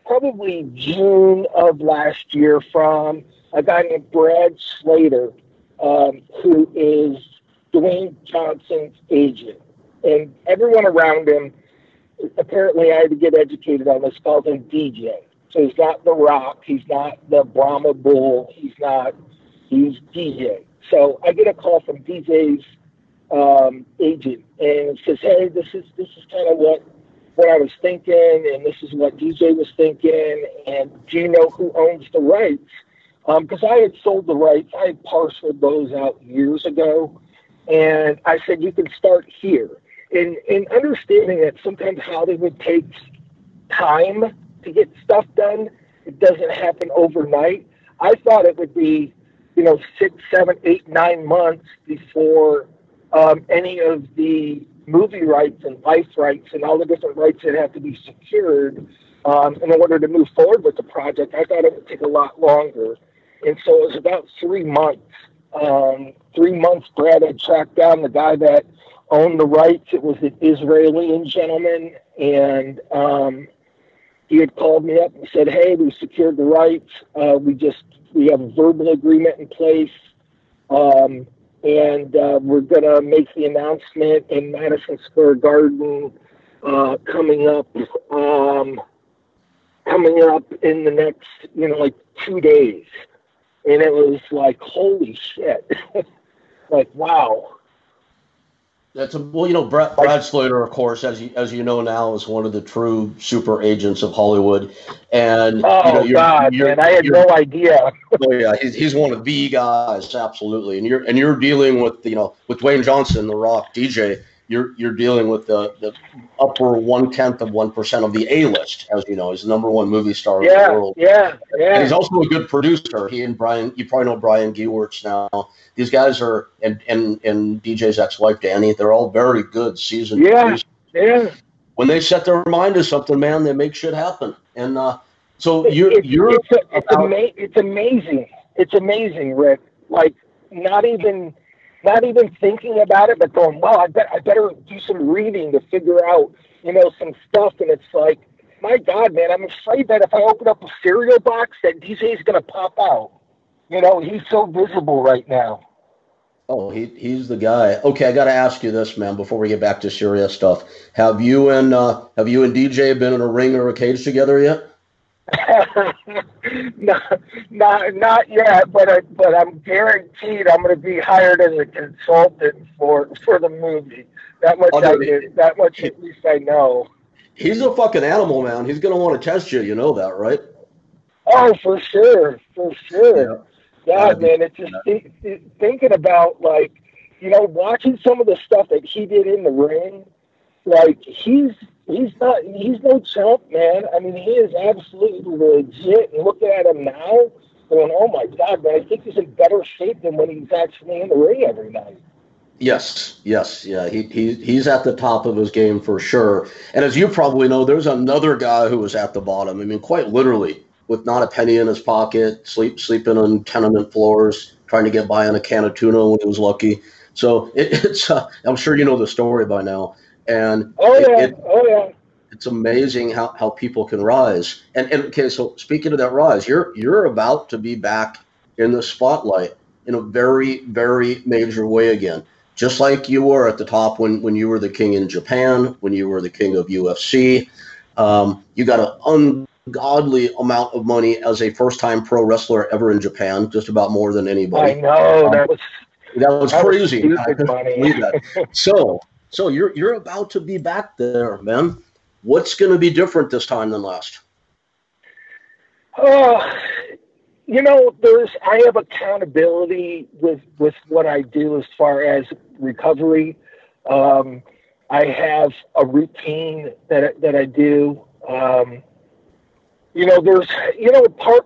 probably June of last year from a guy named Brad Slater, who is Dwayne Johnson's agent. And everyone around him, apparently I had to get educated on this, called him DJ. So he's not The Rock, he's not the Brahma Bull, he's DJ. So I get a call from DJ's agent, and it says, "Hey, this is kind of what I was thinking, and this is what DJ was thinking, and do you know who owns the rights?" Because I had sold the rights, I had parceled those out years ago, and I said, "You can start here." In understanding that sometimes Hollywood takes time to get stuff done, it doesn't happen overnight. I thought it would be, 6, 7, 8, 9 months before any of the movie rights and life rights and all the different rights that have to be secured in order to move forward with the project. I thought it would take a lot longer. And so it was about 3 months. 3 months, Brad had tracked down the guy that owned the rights. It was an Israeli gentleman, and he had called me up and said, "Hey, we secured the rights. We have a verbal agreement in place, and we're gonna make the announcement in Madison Square Garden coming up in the next, like 2 days." And it was like, holy shit! Like, wow. Brad Slater, of course, as you know now, is one of the true super agents of Hollywood. And man, I had no idea. Oh yeah, he's one of the guys, absolutely. And you're dealing with with Dwayne Johnson, The Rock, DJ. You're dealing with the upper 1/10% of the A-list, as you know. He's the #1 movie star in the world. Yeah. And he's also a good producer. He and Brian, you probably know Brian Gewirtz now. These guys are, and DJ's ex-wife Danny, they're all very good seasoned producers. Yeah. When they set their mind to something, man, they make shit happen. And so it's amazing. It's amazing, Rick. Like not even thinking about it, but going, wow, I better do some reading to figure out, some stuff. And it's like, my God, man, I'm afraid that if I open up a cereal box, that DJ's going to pop out. He's so visible right now. Oh, he's the guy. Okay, I got to ask you this, man, before we get back to serious stuff. Have you and DJ been in a ring or a cage together yet? Not yet, but I'm guaranteed I'm going to be hired as a consultant for the movie. That much at least I know. He's a fucking animal, man. He's going to want to test you. You know that, right? Oh, for sure. Yeah, man. It's just thinking about watching some of the stuff that he did in the ring. Like he's no chump, man. I mean, he is absolutely legit. And looking at him now, going, oh my God, man, I think he's in better shape than when he's actually in the ring every night. Yes, yeah. He's at the top of his game for sure. And as you probably know, there's another guy who was at the bottom. I mean, quite literally, with not a penny in his pocket, sleeping on tenement floors, trying to get by on a can of tuna when he was lucky. So it's I'm sure you know the story by now. And it's amazing how people can rise. And okay, so speaking of that rise, you're about to be back in the spotlight in a very, very major way again. Just like you were at the top when you were the king in Japan, when you were the king of UFC. You got an ungodly amount of money as a first-time pro wrestler ever in Japan, just about more than I anybody. know That was that was crazy. I stupid couldn't money. believe that. So you're about to be back there, man. What's going to be different this time than last? Oh, I have accountability with what I do as far as recovery. I have a routine that I do. There's part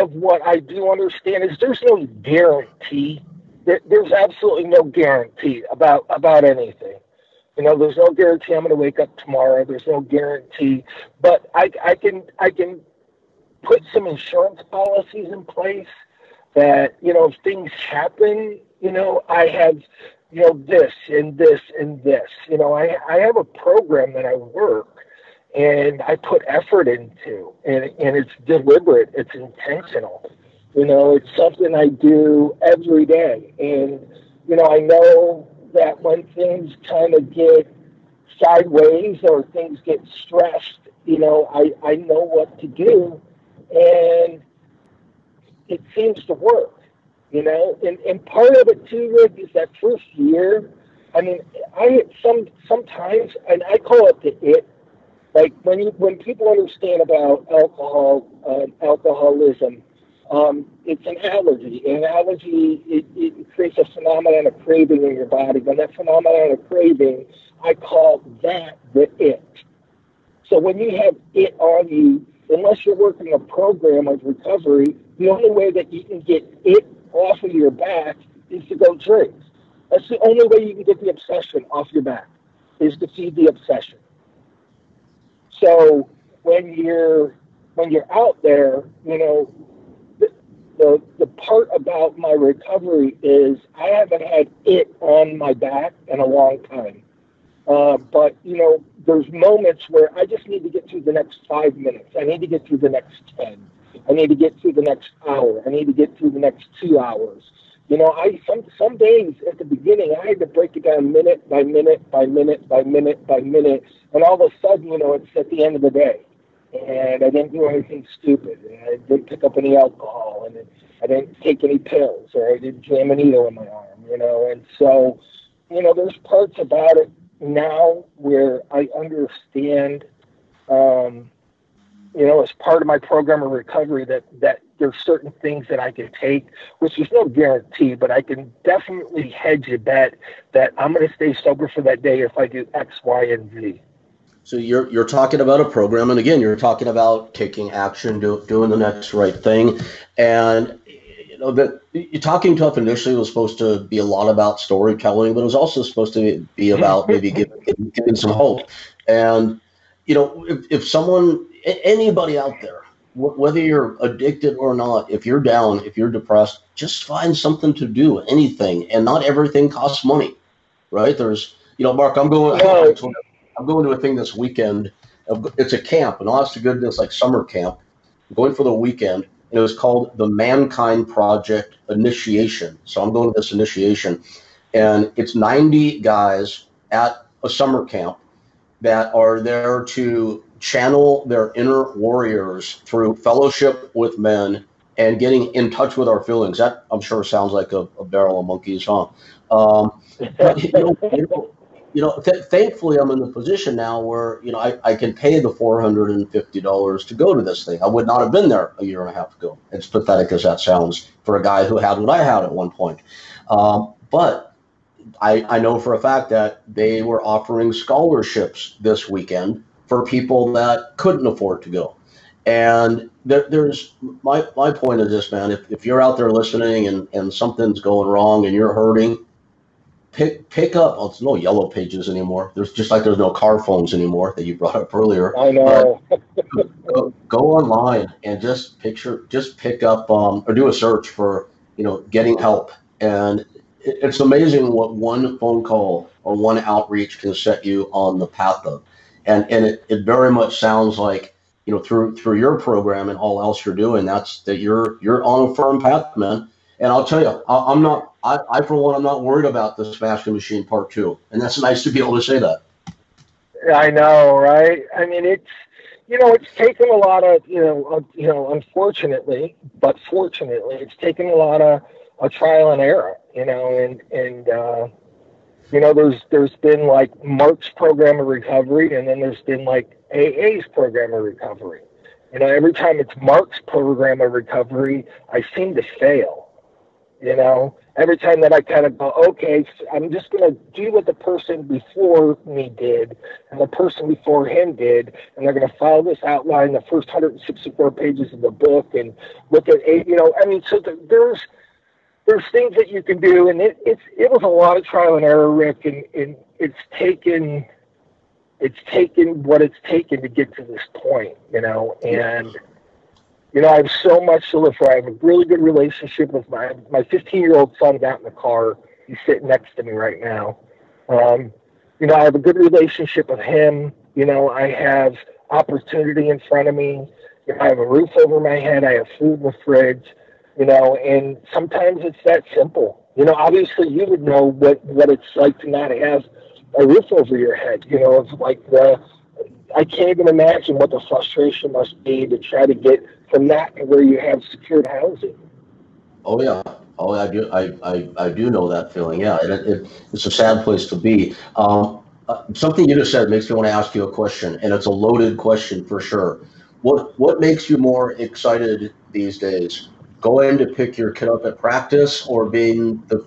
of what I do understand is there's no guarantee. There's absolutely no guarantee about anything. There's no guarantee I'm going to wake up tomorrow. There's no guarantee, but I can put some insurance policies in place that, if things happen, I have, this and this and this. I have a program that I work and I put effort into, and it's deliberate, it's intentional. It's something I do every day. And, I know that when things kind of get sideways or things get stressed, I know what to do. And it seems to work, and part of it too, Rick, is that first year. I mean, sometimes, and I call it the it. Like when people understand about alcoholism, it's an allergy. An allergy, it creates a phenomenon of craving in your body. When that phenomenon of craving, I call that the it. So when you have it on you, unless you're working a program of recovery, the only way that you can get it off of your back is to go drink. That's the only way you can get the obsession off your back, is to feed the obsession. So when you're out there, the part about my recovery is I haven't had it on my back in a long time. But, there's moments where I just need to get through the next 5 minutes. I need to get through the next 10. I need to get through the next hour. I need to get through the next 2 hours. Some days at the beginning, I had to break it down minute by minute by minute by minute by minute. And all of a sudden, it's at the end of the day. And I didn't do anything stupid. And I didn't pick up any alcohol. And I didn't take any pills. Or I didn't jam a needle in my arm, And so, there's parts about it now where I understand, as part of my program of recovery that there's certain things that I can take, which is no guarantee, but I can definitely hedge a bet that I'm going to stay sober for that day if I do X, Y, and Z. So you're talking about a program, and again, you're talking about taking action, doing the next right thing, and that Talking Tough initially was supposed to be a lot about storytelling, but it was also supposed to be about maybe giving some hope. And if someone, anybody out there, whether you're addicted or not, if you're down, if you're depressed, just find something to do, anything, and not everything costs money, right? There's, Mark, I'm going to a thing this weekend. It's a camp, and honest to goodness, like summer camp. I'm going for the weekend, and it was called the Mankind Project Initiation. So I'm going to this initiation, and it's 90 guys at a summer camp that are there to channel their inner warriors through fellowship with men and getting in touch with our feelings. That, I'm sure, sounds like a barrel of monkeys, huh? But, thankfully, I'm in the position now where, I can pay the $450 to go to this thing. I would not have been there a year and a half ago, as pathetic as that sounds for a guy who had what I had at one point. But I know for a fact that they were offering scholarships this weekend for people that couldn't afford to go. And there's my point is this, man, if you're out there listening and something's going wrong and you're hurting, pick up. Well, there's no yellow pages anymore. There's no car phones anymore that you brought up earlier. I know. Go online and just pick up or do a search for getting help. And it's amazing what one phone call or one outreach can set you on the path of. And it very much sounds like, through your program and all else you're doing, that you're on a firm path, man. And I'll tell you, I'm not, I for one, I'm not worried about this fashion machine part two. And that's nice to be able to say that. I know, right? I mean, it's taken a lot of, unfortunately, but fortunately, it's taken a lot of trial and error, there's been like Mark's program of recovery, and then there's been like AA's program of recovery. Every time it's Mark's program of recovery, I seem to fail. Every time that I kind of go, okay, I'm just going to do what the person before me did and the person before him did, and they're going to follow this outline, the first 164 pages of the book, and look at, so there's things that you can do, and it was a lot of trial and error, Rick, and it's taken what it's taken to get to this point, and I have so much to live for. I have a really good relationship with my 15-year-old son out in the car. He's sitting next to me right now. I have a good relationship with him. I have opportunity in front of me. I have a roof over my head. I have food in the fridge. And sometimes it's that simple. Obviously you would know what it's like to not have a roof over your head. It's like I can't even imagine what the frustration must be to try to get from that to where you have secured housing. Oh yeah. Oh, I do know that feeling. Yeah, it's a sad place to be. Something you just said makes me want to ask you a question, and it's a loaded question for sure. What makes you more excited these days? Going to pick your kid up at practice, or being the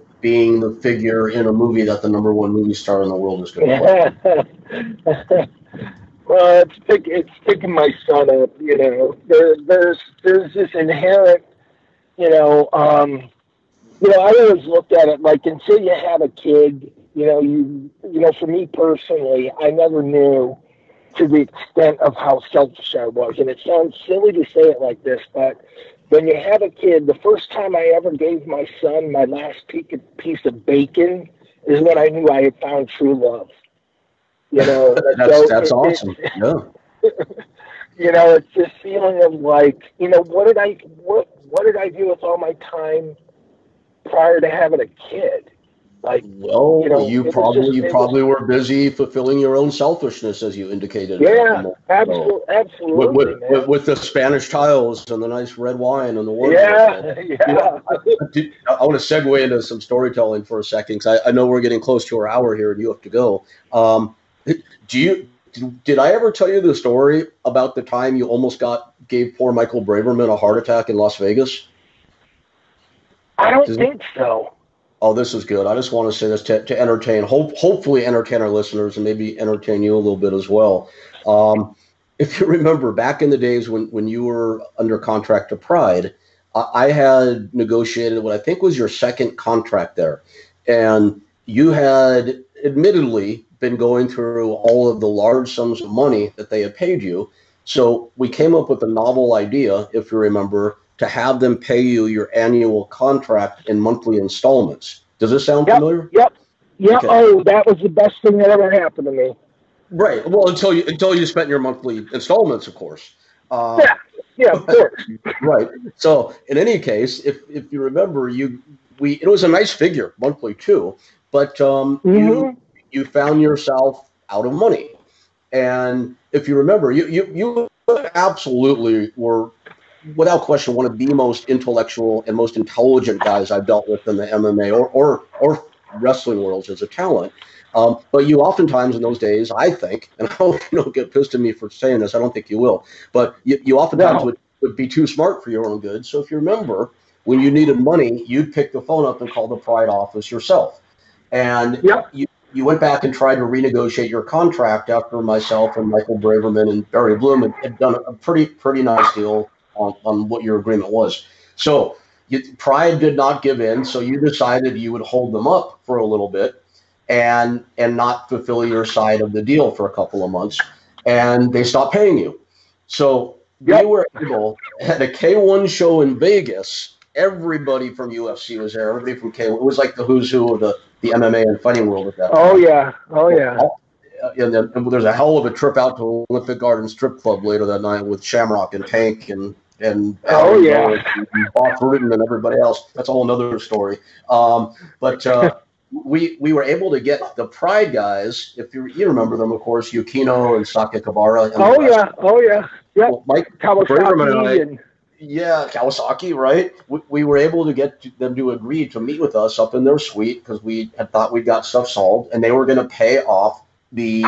figure in a movie that the number one movie star in the world is going to play? Well, it's picking my son up. There's this inherent, I always looked at it like until you have a kid, for me personally, I never knew to the extent of how selfish I was. And it sounds silly to say it like this, but when you have a kid, the first time I ever gave my son my last piece of bacon is when I knew I had found true love. That's awesome. Yeah. It's this feeling of like, what did I do with all my time prior to having a kid? Like, you probably were busy fulfilling your own selfishness, as you indicated. Yeah, absolutely. With the Spanish tiles and the nice red wine and the wine. Yeah. I want to segue into some storytelling for a second, because I know we're getting close to our hour here and you have to go. Did I ever tell you the story about the time you almost gave poor Michael Braverman a heart attack in Las Vegas? I don't think so. Oh, this is good. I just want to say this to entertain, hopefully entertain our listeners, and maybe entertain you a little bit as well. If you remember back in the days when you were under contract to Pride, I had negotiated what I think was your second contract there. And you had admittedly been going through all of the large sums of money that they had paid you. So we came up with a novel idea, if you remember, to have them pay you your annual contract in monthly installments. Does this sound familiar? Yep. Okay. Oh, that was the best thing that ever happened to me. Right. Well, until you spent your monthly installments, of course. Yeah, of course. Right. So in any case, if you remember, it was a nice figure monthly too, but you found yourself out of money, and if you remember, you absolutely were, without question, one of the most intellectual and most intelligent guys I've dealt with in the MMA or wrestling worlds as a talent. But you oftentimes in those days, I think, and I hope you don't get pissed at me for saying this, I don't think you will, but you oftentimes would be too smart for your own good. So if you remember, when you needed money, you'd pick the phone up and call the Pride office yourself. And you went back and tried to renegotiate your contract after myself and Michael Braverman and Barry Bloom had done a pretty nice deal on what your agreement was. So Pride did not give in, so you decided you would hold them up for a little bit and not fulfill your side of the deal for a couple of months, and they stopped paying you. So we were able, at a K1 show in Vegas, everybody from UFC was there, everybody from K1. It was like the who's who of the MMA and fighting world at that time. Oh, yeah. and there's a hell of a trip out to Olympic Garden Strip Club later that night with Shamrock and Tank and oh yeah, and Bob Bruton and everybody else. That's a whole another story. But we were able to get the Pride guys. If you remember them, of course, Yukino and Sakakibara. Oh yeah, yeah. Well, Mike Kawasaki and yeah, Kawasaki, right? We were able to get them to agree to meet with us up in their suite because we had thought we got stuff solved, and they were going to pay off the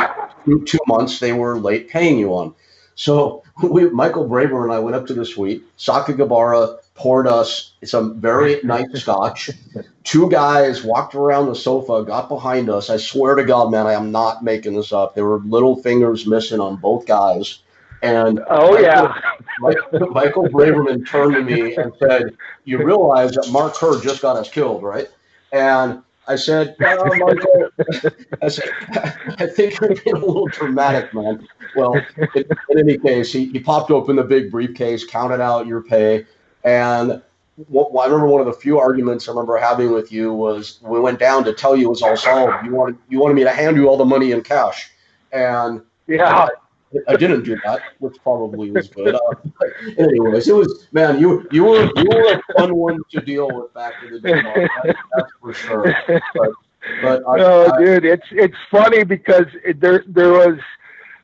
2 months they were late paying you on. So Michael Braver and I went up to the suite. Sakakibara poured us some very nice scotch. 2 guys walked around the sofa, got behind us. I swear to God, man, I am not making this up. There were little fingers missing on both guys. And Michael Braverman turned to me and said, "You realize that Mark Kerr just got us killed, right?" And I said, Michael, I think you're being a little dramatic, man. Well, in any case, he popped open the big briefcase, counted out your pay, and I remember one of the few arguments I remember having with you was we went down to tell you it was all solved. You wanted me to hand you all the money in cash, and yeah. I didn't do that, which probably was good. Anyways, it was, man, you were a fun one to deal with back in the day, Mark. That's for sure. But dude, it's funny because there was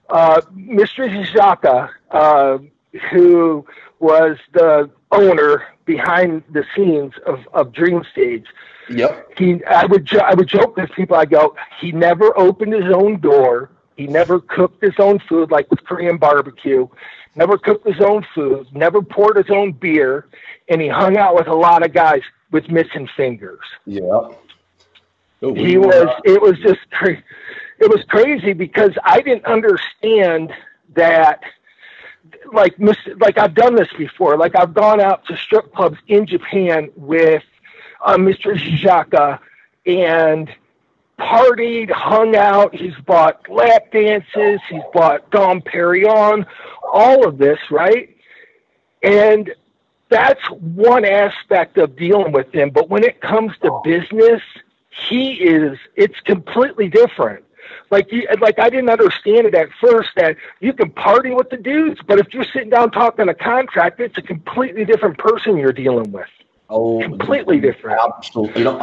Mr. Zizaka, who was the owner behind the scenes of Dream Stage. Yep. I would joke with people. I go, he never opened his own door. He never cooked his own food, like with Korean barbecue, never cooked his own food, never poured his own beer, and he hung out with a lot of guys with missing fingers. Yeah. It was crazy because I didn't understand that, like I've done this before. Like I've gone out to strip clubs in Japan with Mr. Zizaka and partied, hung out. He's bought lap dances. He's bought Dom Perignon, all of this, right? And that's one aspect of dealing with him. But when it comes to business, it's completely different. Like I didn't understand it at first that you can party with the dudes, but if you're sitting down talking a contract, it's a completely different person you're dealing with. Oh, completely different. Absolutely. You know,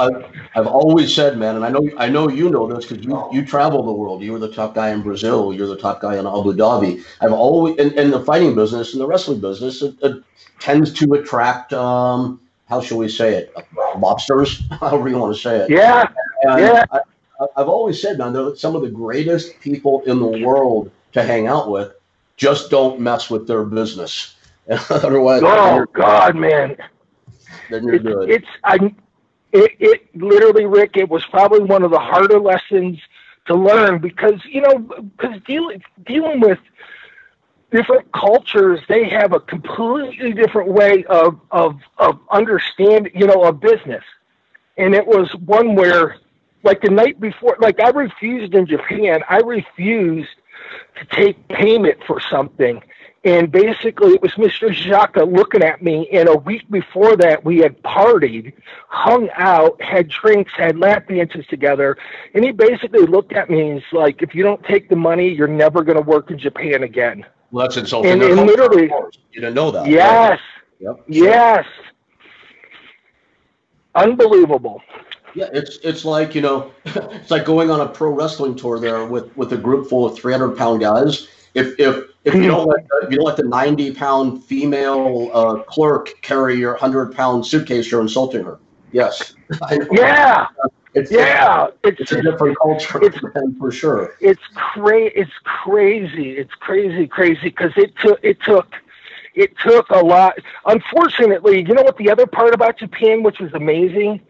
I've always said, man, and I know you know this because you travel the world. You were the top guy in Brazil. You're the top guy in Abu Dhabi. I've always in the fighting business and the wrestling business, it tends to attract how shall we say it, lobsters, however you want to say it. Yeah. And yeah. I've always said, man, they're some of the greatest people in the world to hang out with. Just don't mess with their business. Otherwise, oh God, man. Then you're good. It literally, Rick, it was probably one of the harder lessons to learn because dealing with different cultures, they have a completely different way of understanding, of business. And it was one where, like the night before, like I refused in Japan, I refused to take payment for something. And basically, it was Mr. Zaka looking at me, and a week before that, we had partied, hung out, had drinks, had lap dances together, and he basically looked at me and he's like, if you don't take the money, you're never going to work in Japan again. Well, that's insulting. And literally, you didn't know that. Yes. Right? Yep. Yes. Unbelievable. Yeah, it's like, it's like going on a pro wrestling tour there with a group full of 300-pound guys. If you don't let the 90-pound female clerk carry your 100-pound suitcase, you're insulting her. Yes. Yeah. It's a different culture, for sure. It's crazy. It's crazy because it took a lot. Unfortunately, you know what the other part about Japan, which was amazing?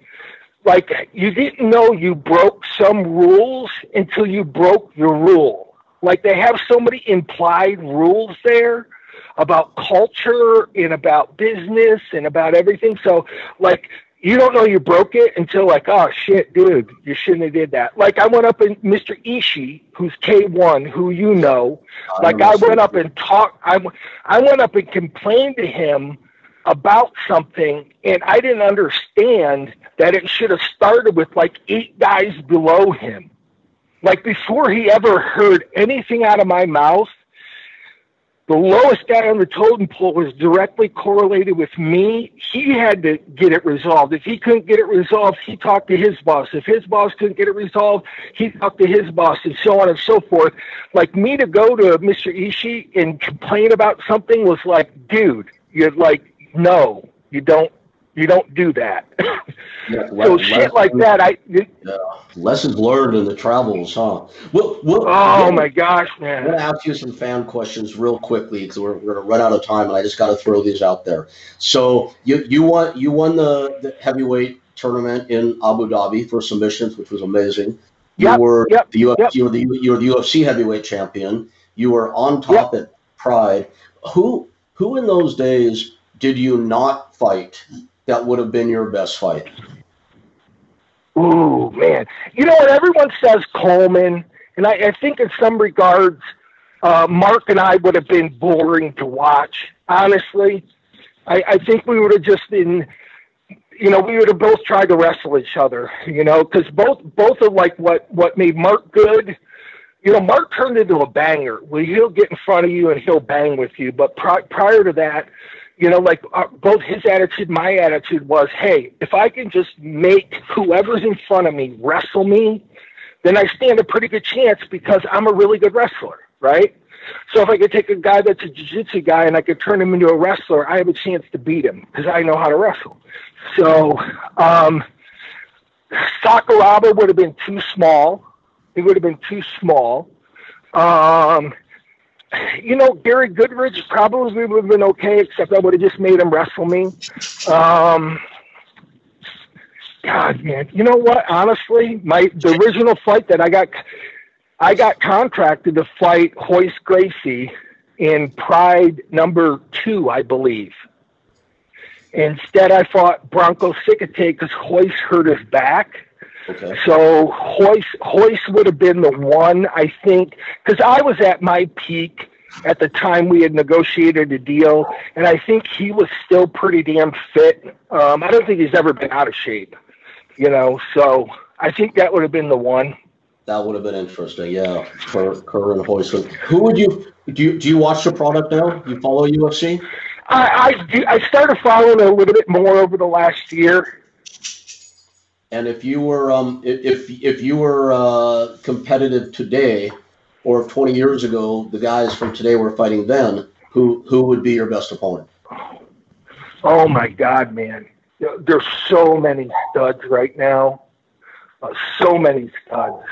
Like, you didn't know you broke some rules until you broke your rule. Like, they have so many implied rules there about culture and about business and about everything. So, like, you don't know you broke it until, like, oh, shit, dude, you shouldn't have did that. Like, I went up and Mr. Ishii, who's K1, who you know, like, I went up and talked. I went up and complained to him about something, and I didn't understand that it should have started with, like, 8 guys below him. Like before he ever heard anything out of my mouth, the lowest guy on the totem pole was directly correlated with me. He had to get it resolved. If he couldn't get it resolved, he talked to his boss. If his boss couldn't get it resolved, he talked to his boss, and so on and so forth. Like, me to go to Mr. Ishii and complain about something was like, dude, you're like, no, you don't do that. Yeah, So shit like that, lessons learned in the travels, huh? oh my gosh, man. I'm going to ask you some fan questions real quickly because we're going to run out of time, and I just got to throw these out there. So you won the heavyweight tournament in Abu Dhabi for submissions, which was amazing. You were the UFC heavyweight champion. You were on top at Pride. Who in those days did you not fight that would have been your best fight? Ooh, man. You know what? Everyone says Coleman, and I think in some regards, Mark and I would have been boring to watch. Honestly, I think we would have just been, we would have both tried to wrestle each other, because both are like what made Mark good. Mark turned into a banger. Well, he'll get in front of you and he'll bang with you. But prior to that, both his attitude, my attitude was, hey, if I can just make whoever's in front of me wrestle me, then I stand a pretty good chance because I'm a really good wrestler, right? So if I could take a guy that's a jiu-jitsu guy and I could turn him into a wrestler, I have a chance to beat him because I know how to wrestle. So Sakuraba would have been too small. He would have been too small. Gary Goodridge probably would have been okay, except I would have just made him wrestle me. God, man, you know what? Honestly, the original fight that I got contracted to fight Hoist Gracie in Pride number 2, I believe. Instead, I fought Bronco Sikate because Hoist hurt his back. Okay. So Hoist would have been the one, I think, because I was at my peak at the time we had negotiated a deal, and I think he was still pretty damn fit. I don't think he's ever been out of shape, so I think that would have been the one. That would have been interesting, yeah. Kerr and Hoist. Who would you do? You watch the product now? You follow UFC? I do. I started following a little bit more over the last year. And if you were if you were competitive today, or 20 years ago, the guys from today were fighting then, who would be your best opponent? Oh my God, man! There's so many studs right now. So many studs.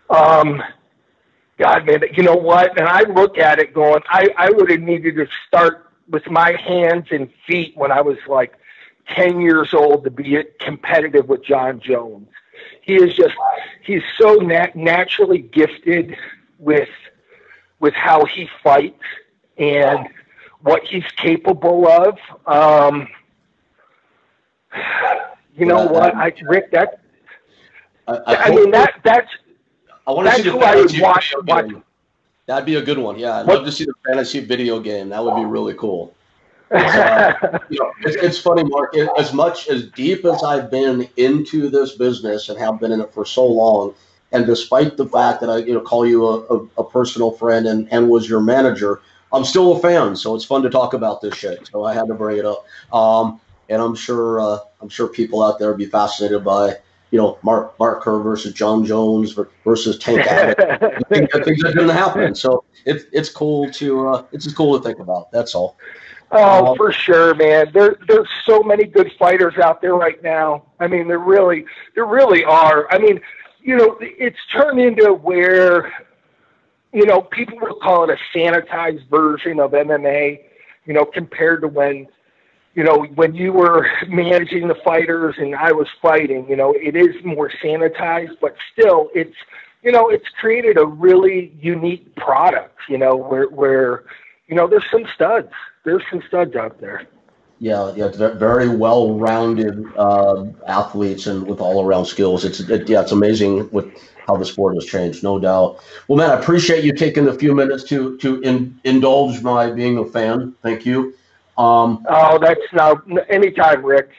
God, man, you know what? And I look at it going, I would have needed to start with my hands and feet when I was like 10 years old to be competitive with John Jones. He's so naturally gifted with how he fights and what he's capable of. You know what, Rick, that's who I would watch. That'd be a good one. Yeah, I'd love to see the fantasy video game. That would be really cool. It's funny, Mark. As much as deep as I've been into this business and have been in it for so long, and despite the fact that I call you a personal friend and was your manager, I'm still a fan. So it's fun to talk about this shit. So I had to bring it up. And I'm sure people out there would be fascinated by Mark Kerr versus John Jones versus Tank Abbott. I think that things are going to happen. So it's cool to think about. That's all. Oh, for sure, man. There's so many good fighters out there right now. I mean, there really are. I mean, it's turned into where, people will call it a sanitized version of MMA, compared to when you were managing the fighters and I was fighting. It is more sanitized, but still it's created a really unique product, where there's some studs. There's some studs out there. Yeah, very well-rounded athletes and with all-around skills. It's amazing with how the sport has changed, no doubt. Well, man, I appreciate you taking a few minutes to indulge my being a fan. Thank you. That's now anytime, Rick.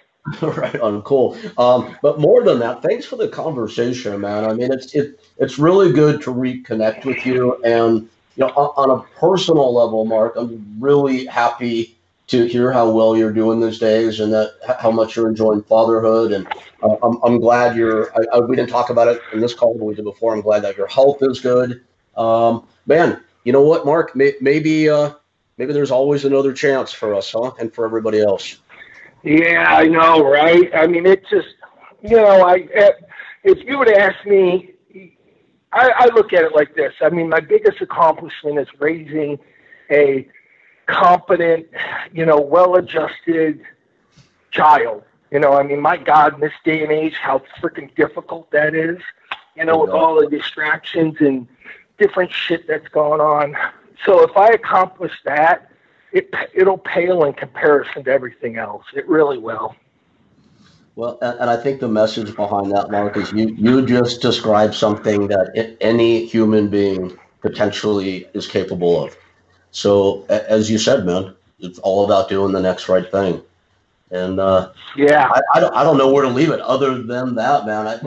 Right on, cool. But more than that, thanks for the conversation, man. I mean, it's really good to reconnect with you, and on a personal level, Mark, I'm really happy to hear how well you're doing these days, and that how much you're enjoying fatherhood. And I'm glad you're. We didn't talk about it in this call, but we did before. I'm glad that your health is good. Man, you know what, Mark? Maybe there's always another chance for us, huh? And for everybody else. Yeah, I know, right? I mean, it just, if you would ask me, I look at it like this. I mean, my biggest accomplishment is raising a competent, well-adjusted child. I mean, my God, in this day and age, how freaking difficult that is, with all the distractions and different shit that's going on. So if I accomplish that, it'll pale in comparison to everything else. It really will. Well, and I think the message behind that, Mark, is you just described something that any human being potentially is capable of. So, as you said, man, it's all about doing the next right thing. And Yeah. I don't know where to leave it other than that, man.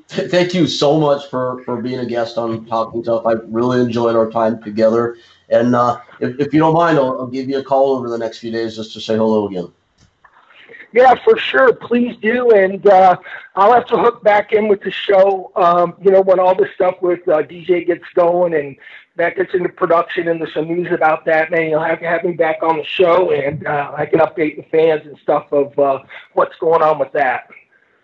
Thank you so much for being a guest on Talking Tough. I really enjoyed our time together. And if you don't mind, I'll give you a call over the next few days just to say hello again. Yeah, for sure. Please do. And I'll have to hook back in with the show, when all this stuff with DJ gets going and that gets into production and there's some news about that, man, you'll have to have me back on the show and I can update the fans and stuff of what's going on with that.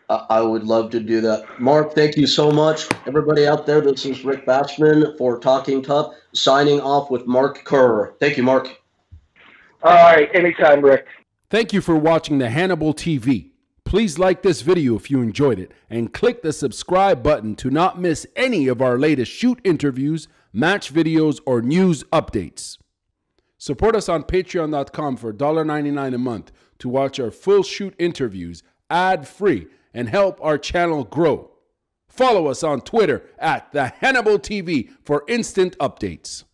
I would love to do that. Mark, thank you so much. Everybody out there, this is Rick Bassman for Talking Tough, signing off with Mark Kerr. Thank you, Mark. All right. Anytime, Rick. Thank you for watching the Hannibal TV. Please like this video if you enjoyed it and click the subscribe button to not miss any of our latest shoot interviews, match videos, or news updates. Support us on patreon.com for $1.99 a month to watch our full shoot interviews ad-free and help our channel grow. Follow us on Twitter at the Hannibal TV for instant updates.